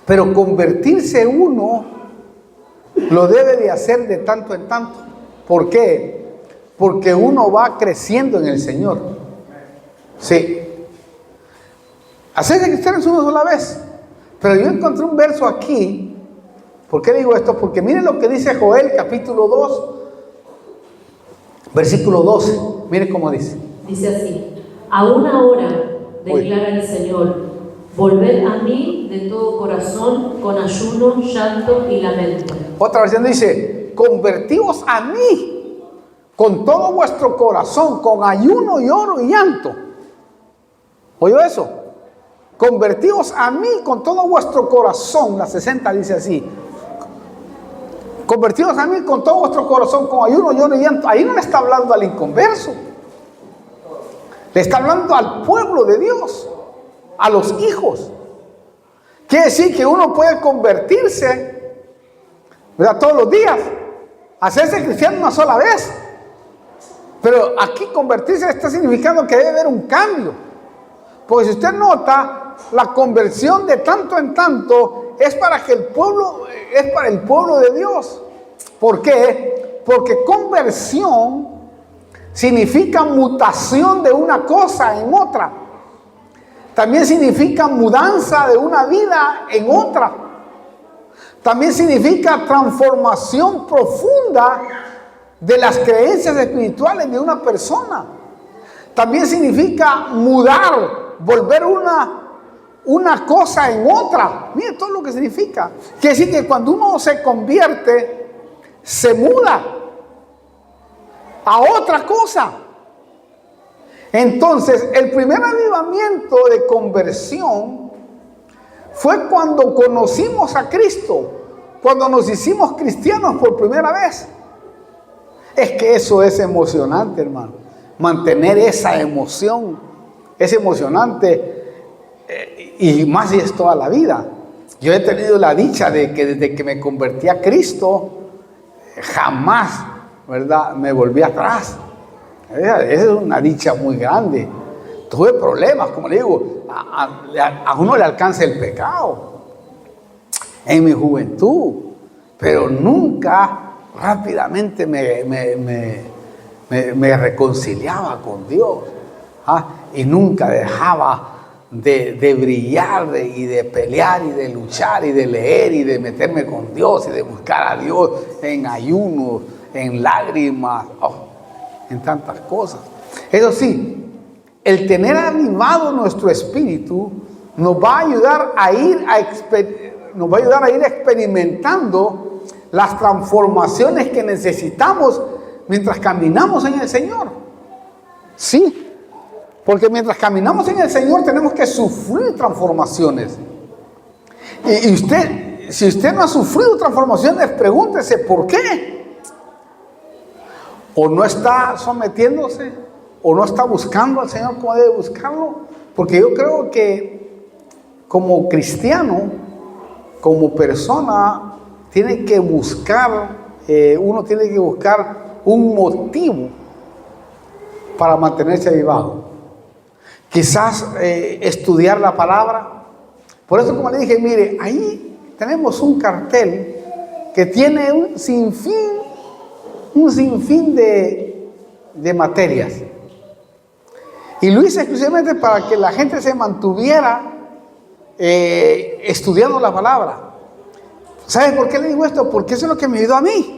pero convertirse uno lo debe de hacer de tanto en tanto. ¿Por qué? Porque uno va creciendo en el Señor. Sí. Hacerse cristiano es una sola vez. Pero yo encontré un verso aquí. ¿Por qué digo esto? Porque miren lo que dice Joel, capítulo 2, versículo 12. Miren cómo dice. Dice así: aún ahora, declara el Señor, volved a mí de todo corazón, con ayuno, llanto y lamento. Otra versión dice: convertíos a mí con todo vuestro corazón, con ayuno, lloro y llanto. ¿Oyó eso? Convertíos a mí con todo vuestro corazón. La 60 dice así: convertíos a mí con todo vuestro corazón, con ayuno, lloro y llanto. Ahí no le está hablando al inconverso, le está hablando al pueblo de Dios, a los hijos. Quiere decir que uno puede convertirse, ¿verdad?, todos los días, hacerse cristiano una sola vez. Pero aquí convertirse está significando que debe haber un cambio. Porque si usted nota, la conversión de tanto en tanto es para que el pueblo, es para el pueblo de Dios. ¿Por qué? Porque conversión significa mutación de una cosa en otra. También significa mudanza de una vida en otra. También significa transformación profunda de las creencias espirituales de una persona. también significa mudar, volver una cosa en otra. Mire todo lo que significa. Quiere decir que cuando uno se convierte, se muda a otra cosa. Entonces, el primer avivamiento de conversión fue cuando conocimos a Cristo, cuando nos hicimos cristianos por primera vez. Es que eso es emocionante, hermano. Mantener esa emoción es emocionante, y más si es toda la vida. Yo he tenido la dicha de que desde que me convertí a Cristo, jamás, ¿verdad?, me volví atrás. Esa es una dicha muy grande. Tuve problemas, como le digo, a uno le alcanza el pecado en mi juventud, pero nunca rápidamente me reconciliaba con Dios, y nunca dejaba de brillar y de pelear y de luchar y de leer y de meterme con Dios y de buscar a Dios en ayunos, en lágrimas, en tantas cosas. Eso sí, el tener animado nuestro espíritu nos va a ayudar a ir experimentando las transformaciones que necesitamos mientras caminamos en el Señor. Sí, porque mientras caminamos en el Señor tenemos que sufrir transformaciones. Y usted, si usted no ha sufrido transformaciones, pregúntese ¿por qué? O no está sometiéndose, o no está buscando al Señor como debe buscarlo. Porque yo creo que como cristiano, como persona, tiene que buscar, uno tiene que buscar un motivo para mantenerse avivado. Quizás estudiar la palabra. Por eso, como le dije, mire, ahí tenemos un cartel que tiene un sinfín de materias. Y lo hice exclusivamente para que la gente se mantuviera estudiando la palabra. ¿Sabes por qué le digo esto? Porque eso es lo que me ayudó a mí.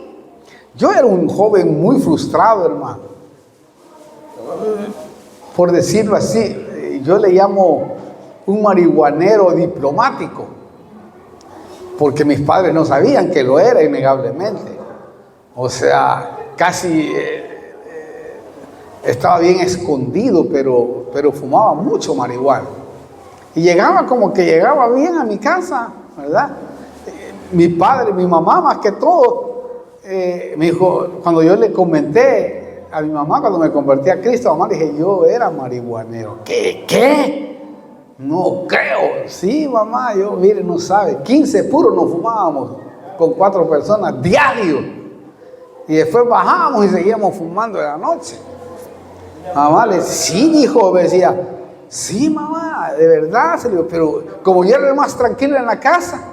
Yo era un joven muy frustrado, hermano. Por decirlo así, yo le llamo un marihuanero diplomático, porque mis padres no sabían que lo era, innegablemente. O sea, casi estaba bien escondido, pero fumaba mucho marihuana. Y llegaba bien a mi casa, ¿verdad? Mi padre, mi mamá más que todo, me dijo, cuando yo le comenté a mi mamá, cuando me convertí a Cristo, mamá, le dije, yo era marihuanero. ¿Qué? No creo. Sí, mamá, mire, no sabe, 15 puros nos fumábamos con 4 personas diario. Y después bajábamos y seguíamos fumando de la noche. Mamá le decía, sí, hijo, me decía, sí, mamá, de verdad, se le dijo, pero como yo era el más tranquilo en la casa,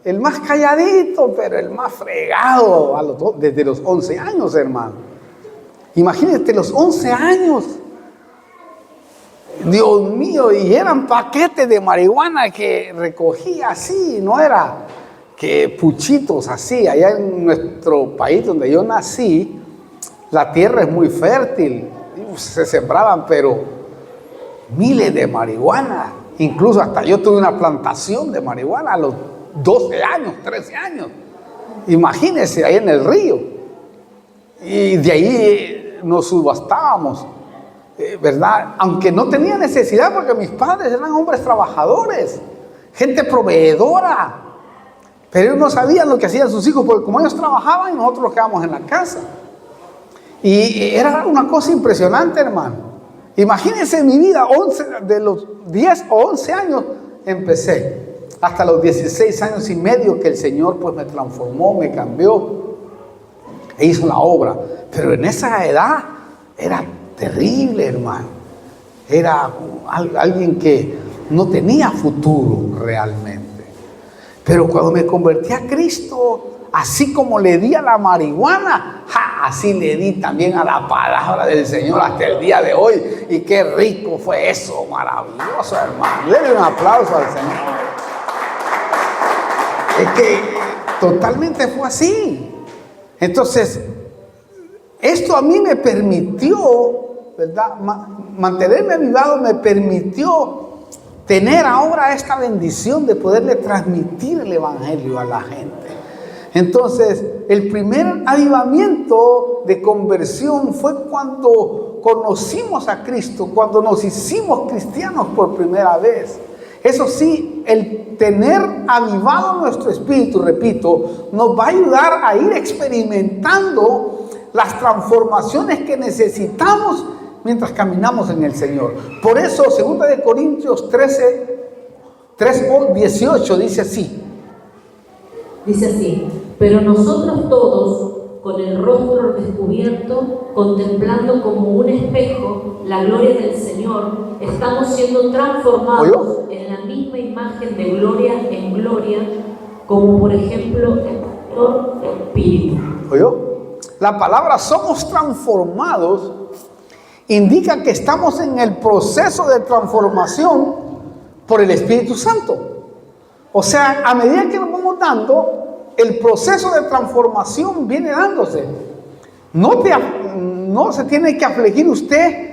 el más calladito, pero el más fregado desde los 11 años, hermano. Imagínate, los 11 años. Dios mío, y eran paquetes de marihuana que recogía así, no era que puchitos así. Allá en nuestro país donde yo nací, la tierra es muy fértil, se sembraban pero miles de marihuana. Incluso hasta yo tuve una plantación de marihuana a los 12 años, 13 años. Imagínense, ahí en el río. Y de ahí nos subastábamos, ¿verdad? Aunque no tenía necesidad, porque mis padres eran hombres trabajadores, gente proveedora. Pero ellos no sabían lo que hacían sus hijos, porque como ellos trabajaban, nosotros nos quedábamos en la casa. Y era una cosa impresionante, hermano. Imagínense mi vida, de los 10 o 11 años empecé, hasta los 16 años y medio que el Señor pues me transformó, me cambió e hizo la obra. Pero en esa edad era terrible, hermano. Era alguien que no tenía futuro realmente. Pero cuando me convertí a Cristo, así como le di a la marihuana, así le di también a la palabra del Señor hasta el día de hoy. Y qué rico fue eso, maravilloso, hermano. Denle un aplauso al Señor. Es que totalmente fue así. Entonces, esto a mí me permitió ¿verdad? Mantenerme avivado me permitió tener ahora esta bendición de poderle transmitir el evangelio a la gente. Entonces, el primer avivamiento de conversión fue cuando conocimos a Cristo, cuando nos hicimos cristianos por primera vez. Eso sí, el tener avivado nuestro espíritu, repito, nos va a ayudar a ir experimentando las transformaciones que necesitamos mientras caminamos en el Señor. Por eso, 2 Corintios 3:18 dice así. Dice así: pero nosotros todos, con el rostro descubierto, contemplando como un espejo la gloria del Señor, estamos siendo transformados en la misma imagen de gloria en gloria, como por ejemplo el Espíritu. ¿Oyó? La palabra somos transformados indica que estamos en el proceso de transformación por el Espíritu Santo. O sea, a medida que nos vamos dando, el proceso de transformación viene dándose. No se tiene que afligir usted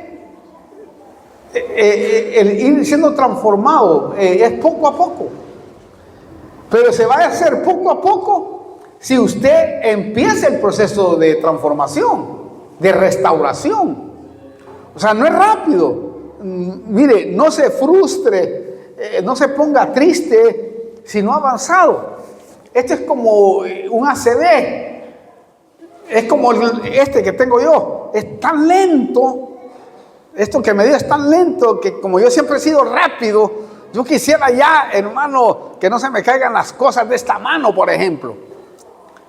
el ir siendo transformado, es poco a poco. Pero se va a hacer poco a poco si usted empieza el proceso de transformación, de restauración. O sea, no es rápido. Mire, no se frustre, no se ponga triste si no ha avanzado. Este es como un ACV, es como este que tengo yo, es tan lento, esto que me dio es tan lento que como yo siempre he sido rápido, yo quisiera ya, hermano, que no se me caigan las cosas de esta mano, por ejemplo.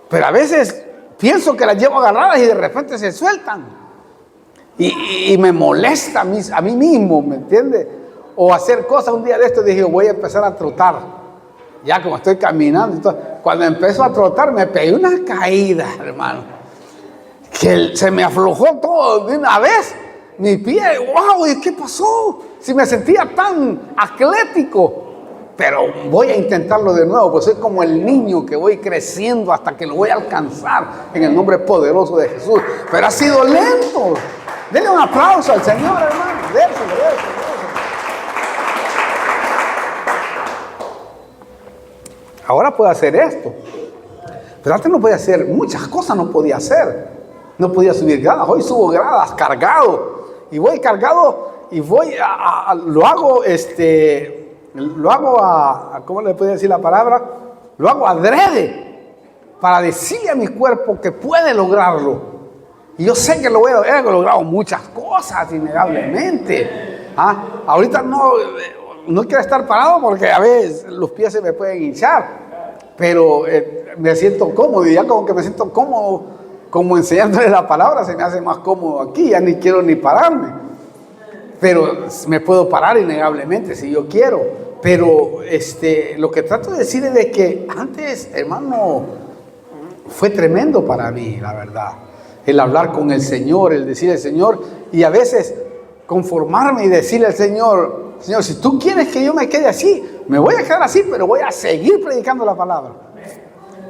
Pero a veces pienso que las llevo agarradas y de repente se sueltan. Y me molesta a mí mismo, ¿me entiende? O hacer cosas. Un día de esto dije, voy a empezar a trotar. Ya como estoy caminando, cuando empezó a trotar me pegué una caída, hermano, que se me aflojó todo de una vez, mi pie. ¡Wow! ¿Y qué pasó? Si me sentía tan atlético. Pero voy a intentarlo de nuevo, pues soy como el niño que voy creciendo hasta que lo voy a alcanzar en el nombre poderoso de Jesús. Pero ha sido lento. Denle un aplauso al Señor, hermano. Déselo. Ahora puede hacer esto. Pero antes no podía hacer muchas cosas, no podía hacer. No podía subir gradas. Hoy subo gradas cargado. Y voy cargado y voy lo hago ¿cómo le puedo decir la palabra? Lo hago adrede para decirle a mi cuerpo que puede lograrlo. Y yo sé que he logrado muchas cosas, innegablemente. Ahorita no quiero estar parado porque a veces los pies se me pueden hinchar, pero me siento cómodo, y ya como que me siento cómodo, como enseñándole la palabra, se me hace más cómodo aquí, ya ni quiero ni pararme, pero me puedo parar innegablemente si yo quiero. Pero lo que trato de decir es de que antes, hermano, fue tremendo para mí, la verdad, el hablar con el Señor, el decirle al Señor, y a veces conformarme y decirle al Señor, Señor, si tú quieres que yo me quede así, me voy a quedar así, pero voy a seguir predicando la palabra.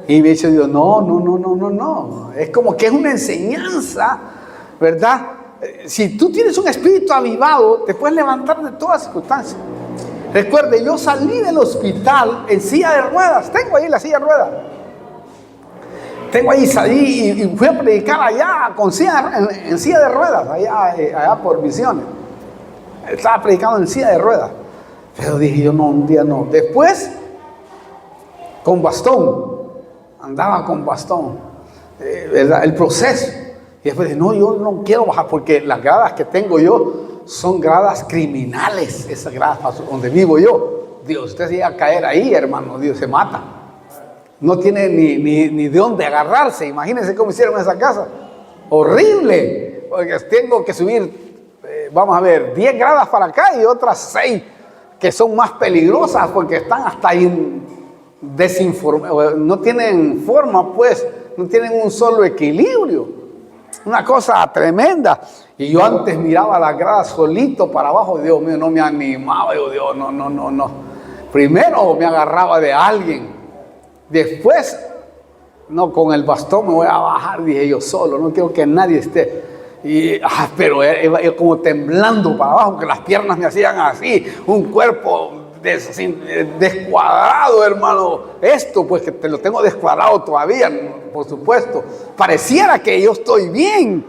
Y me dice Dios, no. Es como que es una enseñanza, ¿verdad? Si tú tienes un espíritu avivado, te puedes levantar de todas circunstancias. Recuerde, yo salí del hospital en silla de ruedas. Tengo ahí la silla de ruedas. Salí y fui a predicar allá en silla de ruedas, allá por Misiones. Estaba predicando en silla de ruedas. Pero dije yo, no, un día no. Después, con bastón. Andaba con bastón. ¿Verdad? El proceso. Y después dije, no, yo no quiero bajar porque las gradas que tengo yo son gradas criminales. Esas gradas donde vivo yo. Dios, usted se llega a caer ahí, hermano. Dios, se mata. No tiene ni de dónde agarrarse. Imagínense cómo hicieron esa casa. Horrible. Porque tengo que subir, vamos a ver, 10 gradas para acá y otras 6 que son más peligrosas porque están hasta ahí desinformadas. No tienen forma, pues. No tienen un solo equilibrio. Una cosa tremenda. Y yo antes miraba las gradas solito para abajo. Dios mío, no me animaba. Yo, Dios, no. Primero me agarraba de alguien. Después, no, con el bastón me voy a bajar, dije yo solo, no quiero que nadie esté. pero iba como temblando para abajo, que las piernas me hacían así, un cuerpo descuadrado, hermano. Esto, pues que te lo tengo descuadrado todavía, por supuesto. Pareciera que yo estoy bien,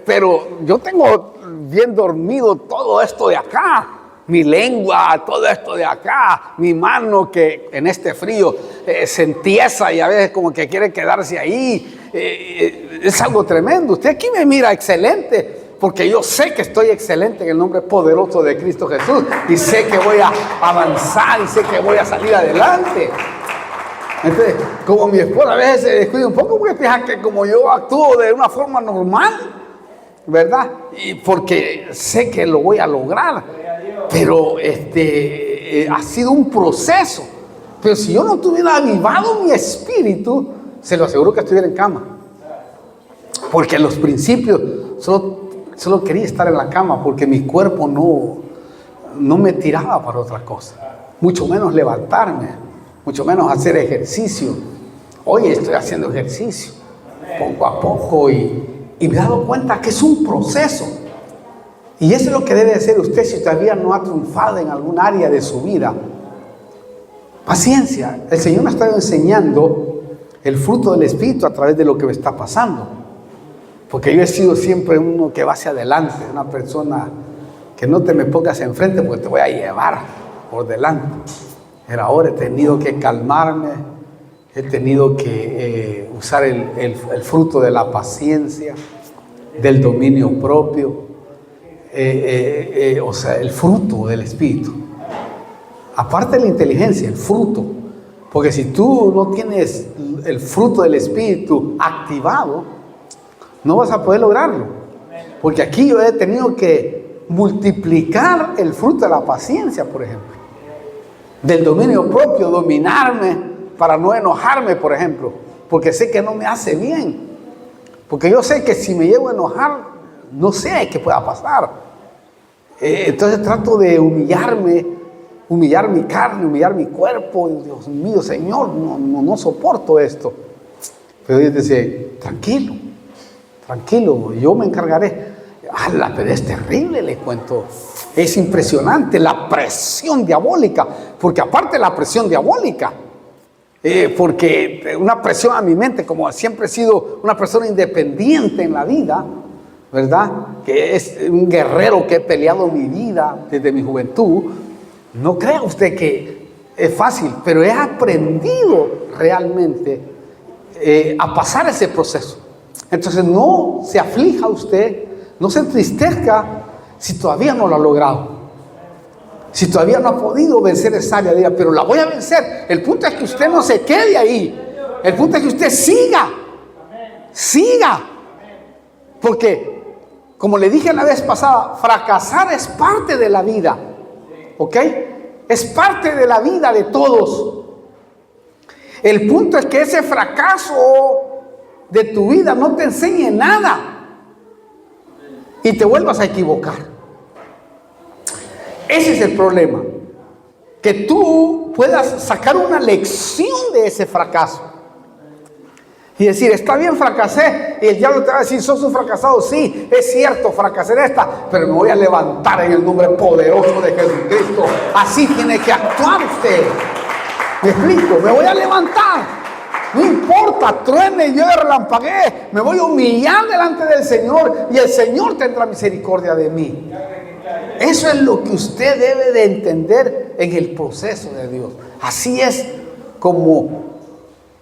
pero yo tengo bien dormido todo esto de acá. Mi lengua, todo esto de acá, mi mano que en este frío se entiesa y a veces como que quiere quedarse ahí. Es algo tremendo. Usted aquí me mira excelente, porque yo sé que estoy excelente en el nombre poderoso de Cristo Jesús. Y sé que voy a avanzar y sé que voy a salir adelante. Entonces, como mi esposa a veces se descuida un poco porque piensa que como yo actúo de una forma normal, ¿verdad? Y porque sé que lo voy a lograr. Pero ha sido un proceso. Pero si yo no tuviera avivado mi espíritu, se lo aseguro que estuviera en cama. Porque en los principios solo quería estar en la cama, porque mi cuerpo no me tiraba para otra cosa. Mucho menos levantarme, mucho menos hacer ejercicio. Hoy estoy haciendo ejercicio poco a poco y me he dado cuenta que es un proceso. Y eso es lo que debe hacer usted si todavía no ha triunfado en algún área de su vida. Paciencia. El Señor me ha estado enseñando el fruto del Espíritu a través de lo que me está pasando. Porque yo he sido siempre uno que va hacia adelante, una persona que no te me pongas enfrente porque te voy a llevar por delante. Pero ahora he tenido que calmarme, he tenido que usar el fruto de la paciencia, del dominio propio. O sea, el fruto del Espíritu. Aparte de la inteligencia, el fruto. Porque si tú no tienes el fruto del Espíritu activado, no vas a poder lograrlo. Porque aquí yo he tenido que multiplicar el fruto de la paciencia, por ejemplo. Del dominio propio, dominarme para no enojarme, por ejemplo. Porque sé que no me hace bien. Porque yo sé que si me llego a enojar, no sé qué pueda pasar. Entonces trato de humillarme, humillar mi carne, humillar mi cuerpo. Dios mío, Señor, no soporto esto. Pero Dios dice, tranquilo, yo me encargaré. Pero es terrible, le cuento. Es impresionante la presión diabólica. Porque aparte de la presión diabólica, porque una presión a mi mente, como siempre he sido una persona independiente en la vida, ¿verdad? Que es un guerrero que he peleado mi vida desde mi juventud. No crea usted que es fácil, pero he aprendido realmente a pasar ese proceso. Entonces no se aflija usted, no se entristezca si todavía no lo ha logrado, si todavía no ha podido vencer esa área de ella, pero la voy a vencer. El punto es que usted no se quede ahí, el punto es que usted siga, porque como le dije la vez pasada, fracasar es parte de la vida, ¿ok? Es parte de la vida de todos. El punto es que ese fracaso de tu vida no te enseñe nada y te vuelvas a equivocar. Ese es el problema, que tú puedas sacar una lección de ese fracaso. Y decir, está bien, fracasé. Y el diablo te va a decir, sos un fracasado. Sí, es cierto, fracasé en esta, pero me voy a levantar en el nombre poderoso de Jesucristo. Así tiene que actuar usted. ¿Me explico? Me voy a levantar. No importa, truene, yo relampaguee. Me voy a humillar delante del Señor y el Señor tendrá misericordia de mí. Eso es lo que usted debe de entender en el proceso de Dios. Así es como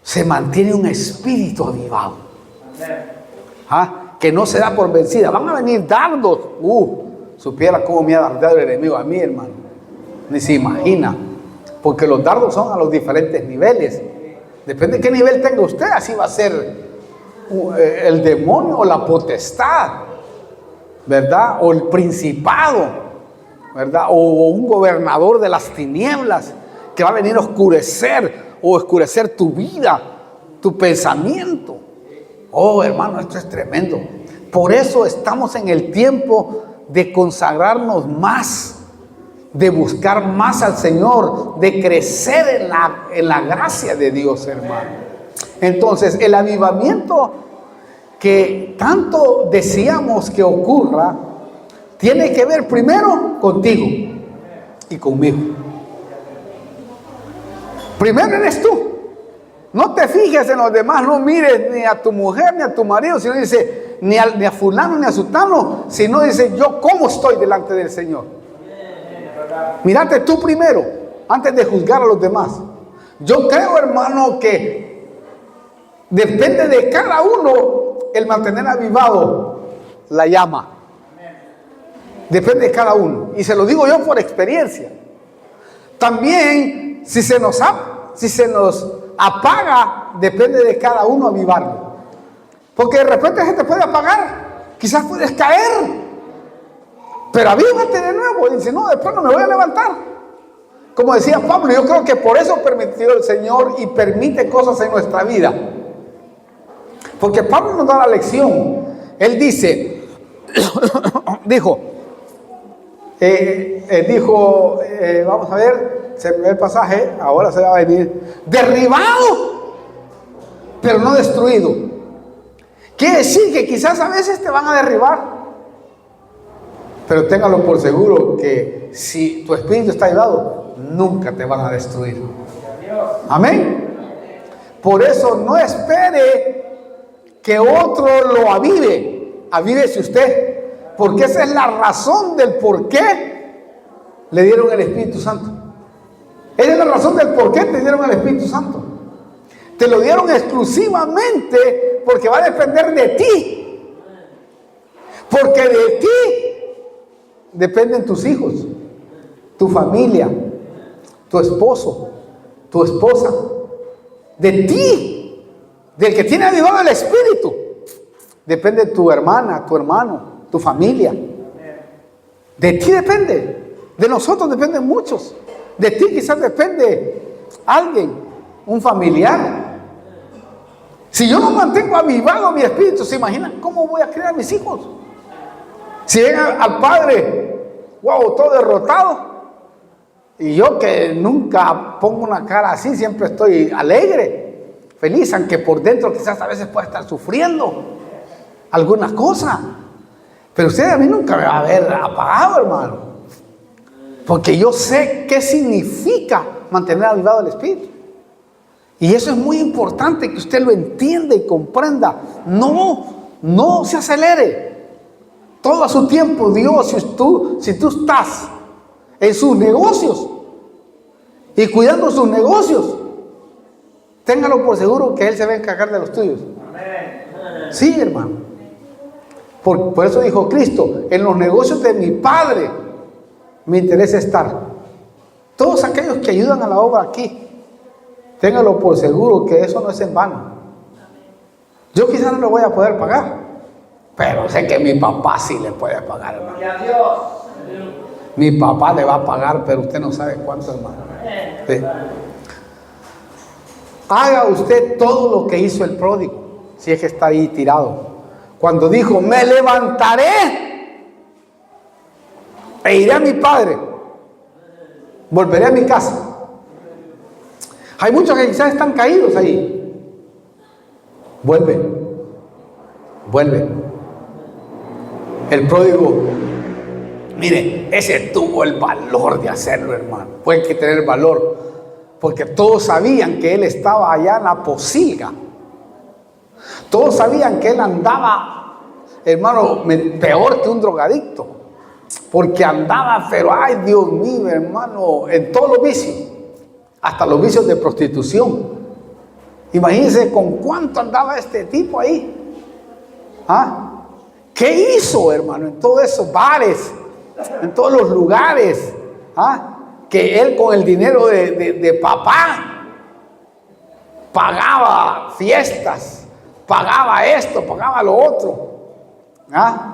se mantiene un espíritu avivado, que no se da por vencida. Van a venir dardos. Supiera cómo me ha dardeado el enemigo a mí, hermano. Ni se imagina. Porque los dardos son a los diferentes niveles. Depende de qué nivel tenga usted, así va a ser el demonio o la potestad, ¿verdad? O el principado, ¿verdad? O un gobernador de las tinieblas que va a venir a oscurecer tu vida, tu pensamiento. Oh, hermano, esto es tremendo. Por eso estamos en el tiempo de consagrarnos más, de buscar más al Señor, de crecer en la gracia de Dios, hermano. Entonces, el avivamiento que tanto deseamos que ocurra tiene que ver primero contigo y conmigo. Primero eres tú. No te fijes en los demás, no mires ni a tu mujer ni a tu marido, sino dice ni a fulano ni a sutano, sino dice yo cómo estoy delante del Señor. Mírate tú primero antes de juzgar a los demás. Yo creo, hermano, que depende de cada uno el mantener avivado la llama. Depende de cada uno. Y se lo digo yo por experiencia. También, si se nos apaga, depende de cada uno avivarlo. Porque de repente se te puede apagar. Quizás puedes caer. Pero avívate de nuevo. Y dice, no, después no me voy a levantar. Como decía Pablo, yo creo que por eso permitió el Señor y permite cosas en nuestra vida. Porque Pablo nos da la lección. Él dijo, vamos a ver, se me ve el pasaje, ahora se va a venir, derribado, pero no destruido. Quiere decir que quizás a veces te van a derribar, pero téngalo por seguro que si tu espíritu está ayudado, nunca te van a destruir. Amén. Por eso no espere que otro lo avive, avívese usted, porque esa es la razón del por qué le dieron el Espíritu Santo. Esa es la razón del por qué te dieron el Espíritu Santo. Te lo dieron exclusivamente porque va a depender de ti. Porque de ti dependen tus hijos, tu familia, tu esposo, tu esposa. De ti, del que tiene avivado el Espíritu, depende tu hermana, tu hermano, tu familia. De ti depende. De nosotros dependen muchos. De ti quizás depende alguien, un familiar. Si yo no mantengo avivado mi espíritu, ¿se imaginan cómo voy a criar a mis hijos? Si ven al padre, wow, todo derrotado, y yo que nunca pongo una cara así, siempre estoy alegre, feliz, aunque por dentro quizás a veces pueda estar sufriendo algunas cosas. Pero usted a mí nunca me va a ver apagado, hermano. Porque yo sé qué significa mantener avivado el espíritu. Y eso es muy importante que usted lo entienda y comprenda. No se acelere. Todo a su tiempo, Dios, si tú estás en sus negocios y cuidando sus negocios, téngalo por seguro que Él se va a encargar de los tuyos. Sí, hermano. Por eso dijo Cristo, en los negocios de mi Padre me interesa estar. Todos aquellos que ayudan a la obra aquí, ténganlo por seguro que eso no es en vano. Yo quizás no le voy a poder pagar, pero sé que mi papá sí le puede pagar, hermano. Mi papá le va a pagar, pero usted no sabe cuánto, hermano. Sí. Haga usted todo lo que hizo el pródigo, si es que está ahí tirado. Cuando dijo, me levantaré e iré a mi padre, volveré a mi casa. Hay muchos que quizás están caídos ahí. Vuelve. El pródigo, mire, ese tuvo el valor de hacerlo, hermano. Puede que tener valor, porque todos sabían que él estaba allá en la posilga. Todos sabían que él andaba, hermano, peor que un drogadicto. Porque andaba, pero ay Dios mío, hermano, en todos los vicios. Hasta los vicios de prostitución. Imagínense con cuánto andaba este tipo ahí. ¿Ah? ¿Qué hizo, hermano? En todos esos bares, en todos los lugares. ¿Ah? Que él con el dinero de papá pagaba fiestas. Pagaba esto, pagaba lo otro. ¿Ah?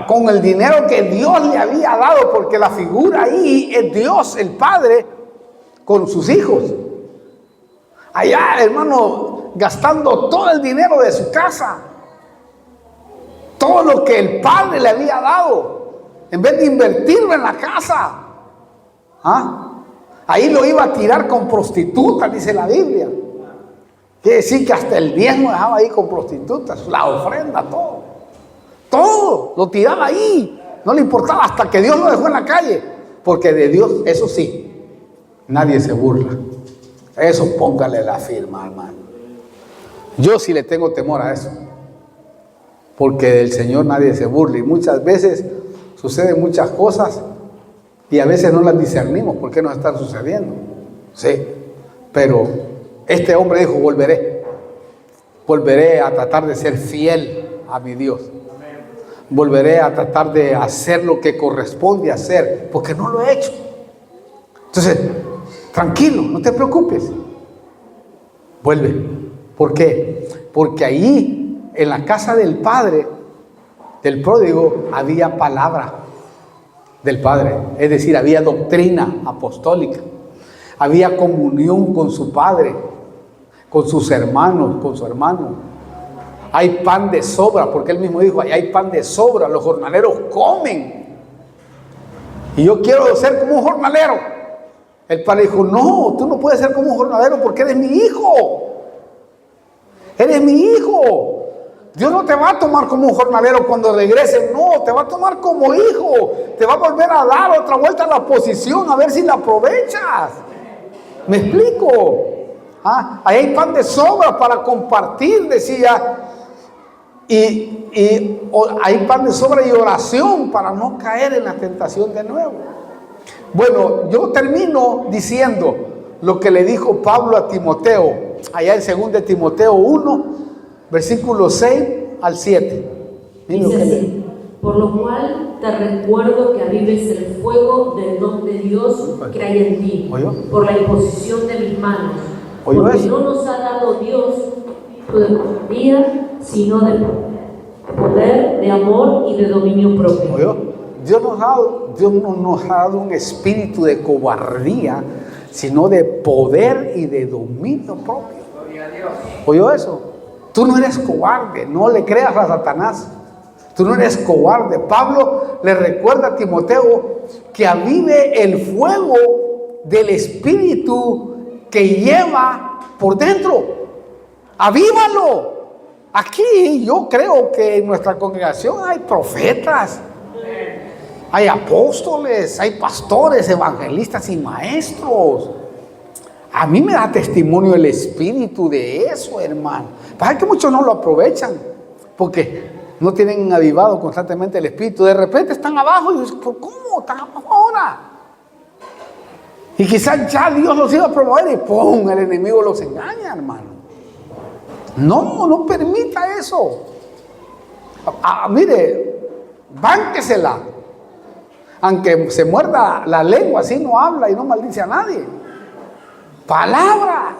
Con el dinero que Dios le había dado, porque la figura ahí es Dios, el Padre, con sus hijos. Allá, hermano, gastando todo el dinero de su casa. Todo lo que el Padre le había dado, en vez de invertirlo en la casa. ¿Ah? Ahí lo iba a tirar con prostitutas, dice la Biblia. Quiere decir que hasta el diezmo dejaba ahí con prostitutas, la ofrenda, todo. Todo lo tiraba ahí. No le importaba hasta que Dios lo dejó en la calle. Porque de Dios, eso sí, nadie se burla. Eso póngale la firma, hermano. Yo sí le tengo temor a eso. Porque del Señor nadie se burla. Y muchas veces suceden muchas cosas y a veces no las discernimos por qué nos están sucediendo. Sí, pero este hombre dijo, volveré a tratar de ser fiel a mi Dios. Volveré a tratar de hacer lo que corresponde hacer, porque no lo he hecho. Entonces, tranquilo, no te preocupes. Vuelve. ¿Por qué? Porque ahí, en la casa del padre, del pródigo, había palabra del padre. Es decir, había doctrina apostólica. Había comunión con su padre, con sus hermanos, con su hermano. Hay pan de sobra, porque él mismo dijo, hay pan de sobra, los jornaleros comen. Y yo quiero ser como un jornalero. El padre dijo, no, tú no puedes ser como un jornalero porque eres mi hijo. Eres mi hijo. Dios no te va a tomar como un jornalero cuando regrese, no, te va a tomar como hijo. Te va a volver a dar otra vuelta a la posición, a ver si la aprovechas. ¿Me explico? Ahí hay pan de sobra para compartir, decía. Y hay pan de sobra y oración para no caer en la tentación de nuevo. Bueno, yo termino diciendo lo que le dijo Pablo a Timoteo, allá en 2 Timoteo 1, versículos 6 al 7. Dice así, por lo cual te recuerdo que avives el fuego del don de Dios que hay en ti, por la imposición de mis manos, porque no nos ha dado Dios de cobardía, sino de poder, de amor y de dominio propio. Dios no nos ha dado un espíritu de cobardía, sino de poder y de dominio propio. ¿Oyó eso? Tú no eres cobarde, no le creas a Satanás. Tú no eres cobarde. Pablo le recuerda a Timoteo que avive el fuego del espíritu que lleva por dentro. Avívalo. Aquí yo creo que en nuestra congregación hay profetas, hay apóstoles, hay pastores, evangelistas y maestros. A mí me da testimonio el espíritu de eso, hermano. Pasa que muchos no lo aprovechan porque no tienen avivado constantemente el espíritu. De repente están abajo y dicen, ¿cómo están abajo ahora? Y quizás ya Dios los iba a promover y ¡pum! El enemigo los engaña, hermano. No permita eso. Mire, bánquesela. Aunque se muerda la lengua, así no habla y no maldice a nadie. Palabra.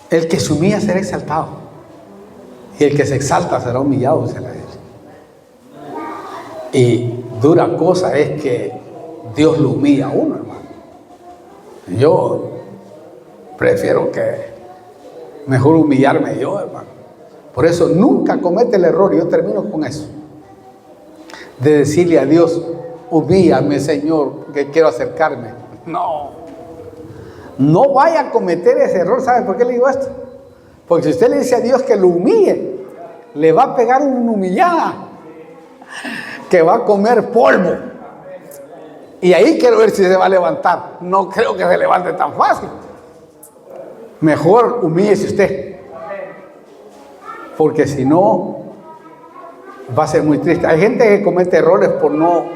El que se humilla será exaltado, y el que se exalta será humillado, se la dice. Y dura cosa es que Dios lo humilla a uno, hermano. Yo prefiero que mejor humillarme yo, hermano. Por eso nunca comete el error, y yo termino con eso, de decirle a Dios, humíllame, Señor, que quiero acercarme. No vaya a cometer ese error. ¿Sabe por qué le digo esto? Porque si usted le dice a Dios que lo humille, le va a pegar una humillada que va a comer polvo. Y ahí quiero ver si se va a levantar. No creo que se levante tan fácil. Mejor humíllese usted, porque si no va a ser muy triste. Hay gente que comete errores por no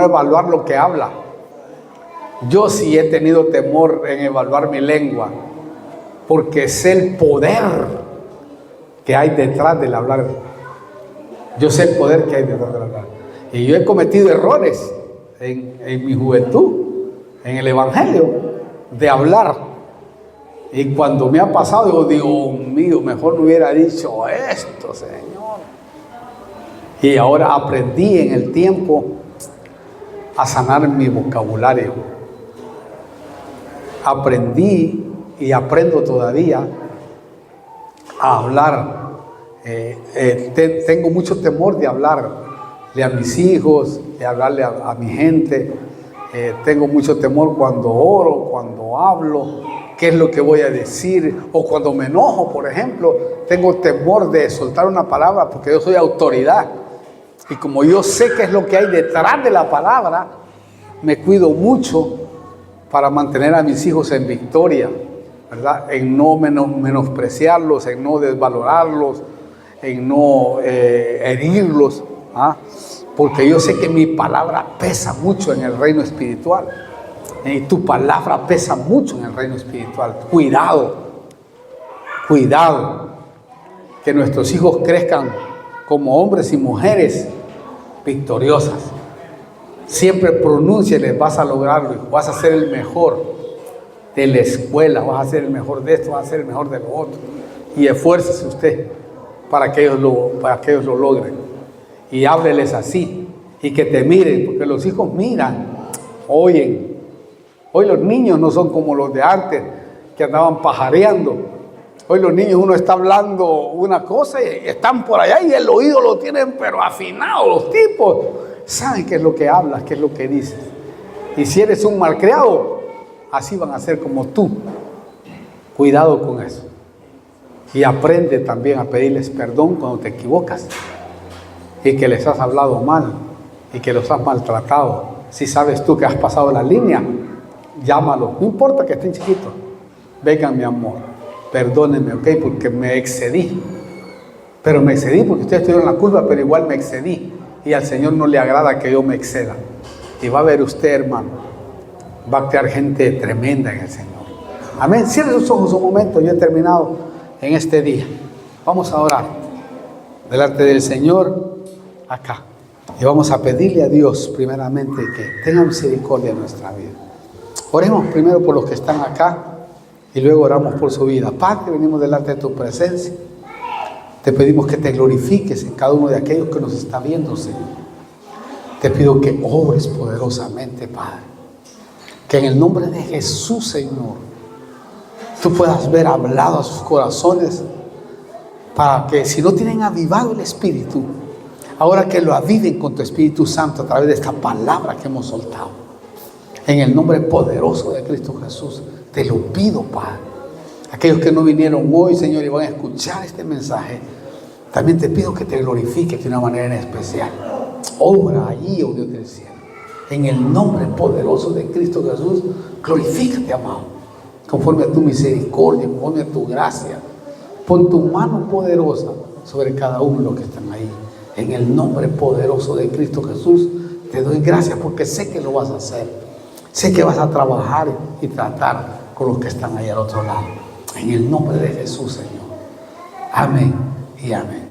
evaluar lo que habla. Yo sí he tenido temor en evaluar mi lengua, porque sé el poder que hay detrás del hablar. Yo sé el poder que hay detrás del hablar. Y yo he cometido errores en mi juventud, en el evangelio, de hablar. Y cuando me ha pasado, digo, Dios mío, mejor no hubiera dicho esto, Señor. Y ahora aprendí en el tiempo a sanar mi vocabulario. Aprendí y aprendo todavía a hablar. Tengo mucho temor de hablarle a mis hijos, de hablarle a mi gente. Tengo mucho temor cuando oro, cuando hablo, qué es lo que voy a decir. O cuando me enojo, por ejemplo, tengo temor de soltar una palabra porque yo soy autoridad. Y como yo sé qué es lo que hay detrás de la palabra, me cuido mucho para mantener a mis hijos en victoria, ¿verdad? En no menospreciarlos, en no desvalorarlos, en no herirlos, ¿ah? Porque yo sé que mi palabra pesa mucho en el reino espiritual. Y tu palabra pesa mucho en el reino espiritual. Cuidado, cuidado, que nuestros hijos crezcan como hombres y mujeres victoriosas. Siempre pronúncieles, vas a lograrlo, vas a ser el mejor de la escuela, vas a ser el mejor de esto, vas a ser el mejor de lo otro. Y esfuércese usted para que ellos lo logren. Y hábleles así, y que te miren, porque los hijos miran, oyen. Hoy los niños no son como los de antes, que andaban pajareando. Hoy los niños, uno está hablando una cosa y están por allá y el oído lo tienen pero afinado. Los tipos saben qué es lo que hablas, qué es lo que dices. Y si eres un malcriado, así van a ser como tú. Cuidado con eso. Y aprende también a pedirles perdón cuando te equivocas y que les has hablado mal y que los has maltratado. Si sabes tú que has pasado la línea, llámalo, no importa que estén chiquitos. Vengan, mi amor, perdónenme, ok, porque me excedí. Pero me excedí porque ustedes tuvieron la culpa, pero igual me excedí. Y al Señor no le agrada que yo me exceda. Y va a ver usted, hermano, va a crear gente tremenda en el Señor. Amén. Cierre sus ojos un momento, yo he terminado en este día. Vamos a orar delante del Señor acá. Y vamos a pedirle a Dios primeramente que tenga misericordia en nuestra vida. Oremos primero por los que están acá y luego oramos por su vida. Padre, venimos delante de tu presencia. Te pedimos que te glorifiques en cada uno de aquellos que nos está viendo, Señor. Te pido que obres poderosamente, Padre. Que en el nombre de Jesús, Señor, tú puedas ver hablado a sus corazones para que si no tienen avivado el Espíritu, ahora que lo aviven con tu Espíritu Santo a través de esta palabra que hemos soltado. En el nombre poderoso de Cristo Jesús, te lo pido, Padre. Aquellos que no vinieron hoy, Señor, y van a escuchar este mensaje, también te pido que te glorifiques de una manera en especial. Obra allí, oh Dios del cielo. En el nombre poderoso de Cristo Jesús, glorifícate, amado. Conforme a tu misericordia, conforme a tu gracia. Pon tu mano poderosa sobre cada uno de los que están ahí. En el nombre poderoso de Cristo Jesús, te doy gracias porque sé que lo vas a hacer. Sé que vas a trabajar y tratar con los que están ahí al otro lado. En el nombre de Jesús, Señor. Amén y amén.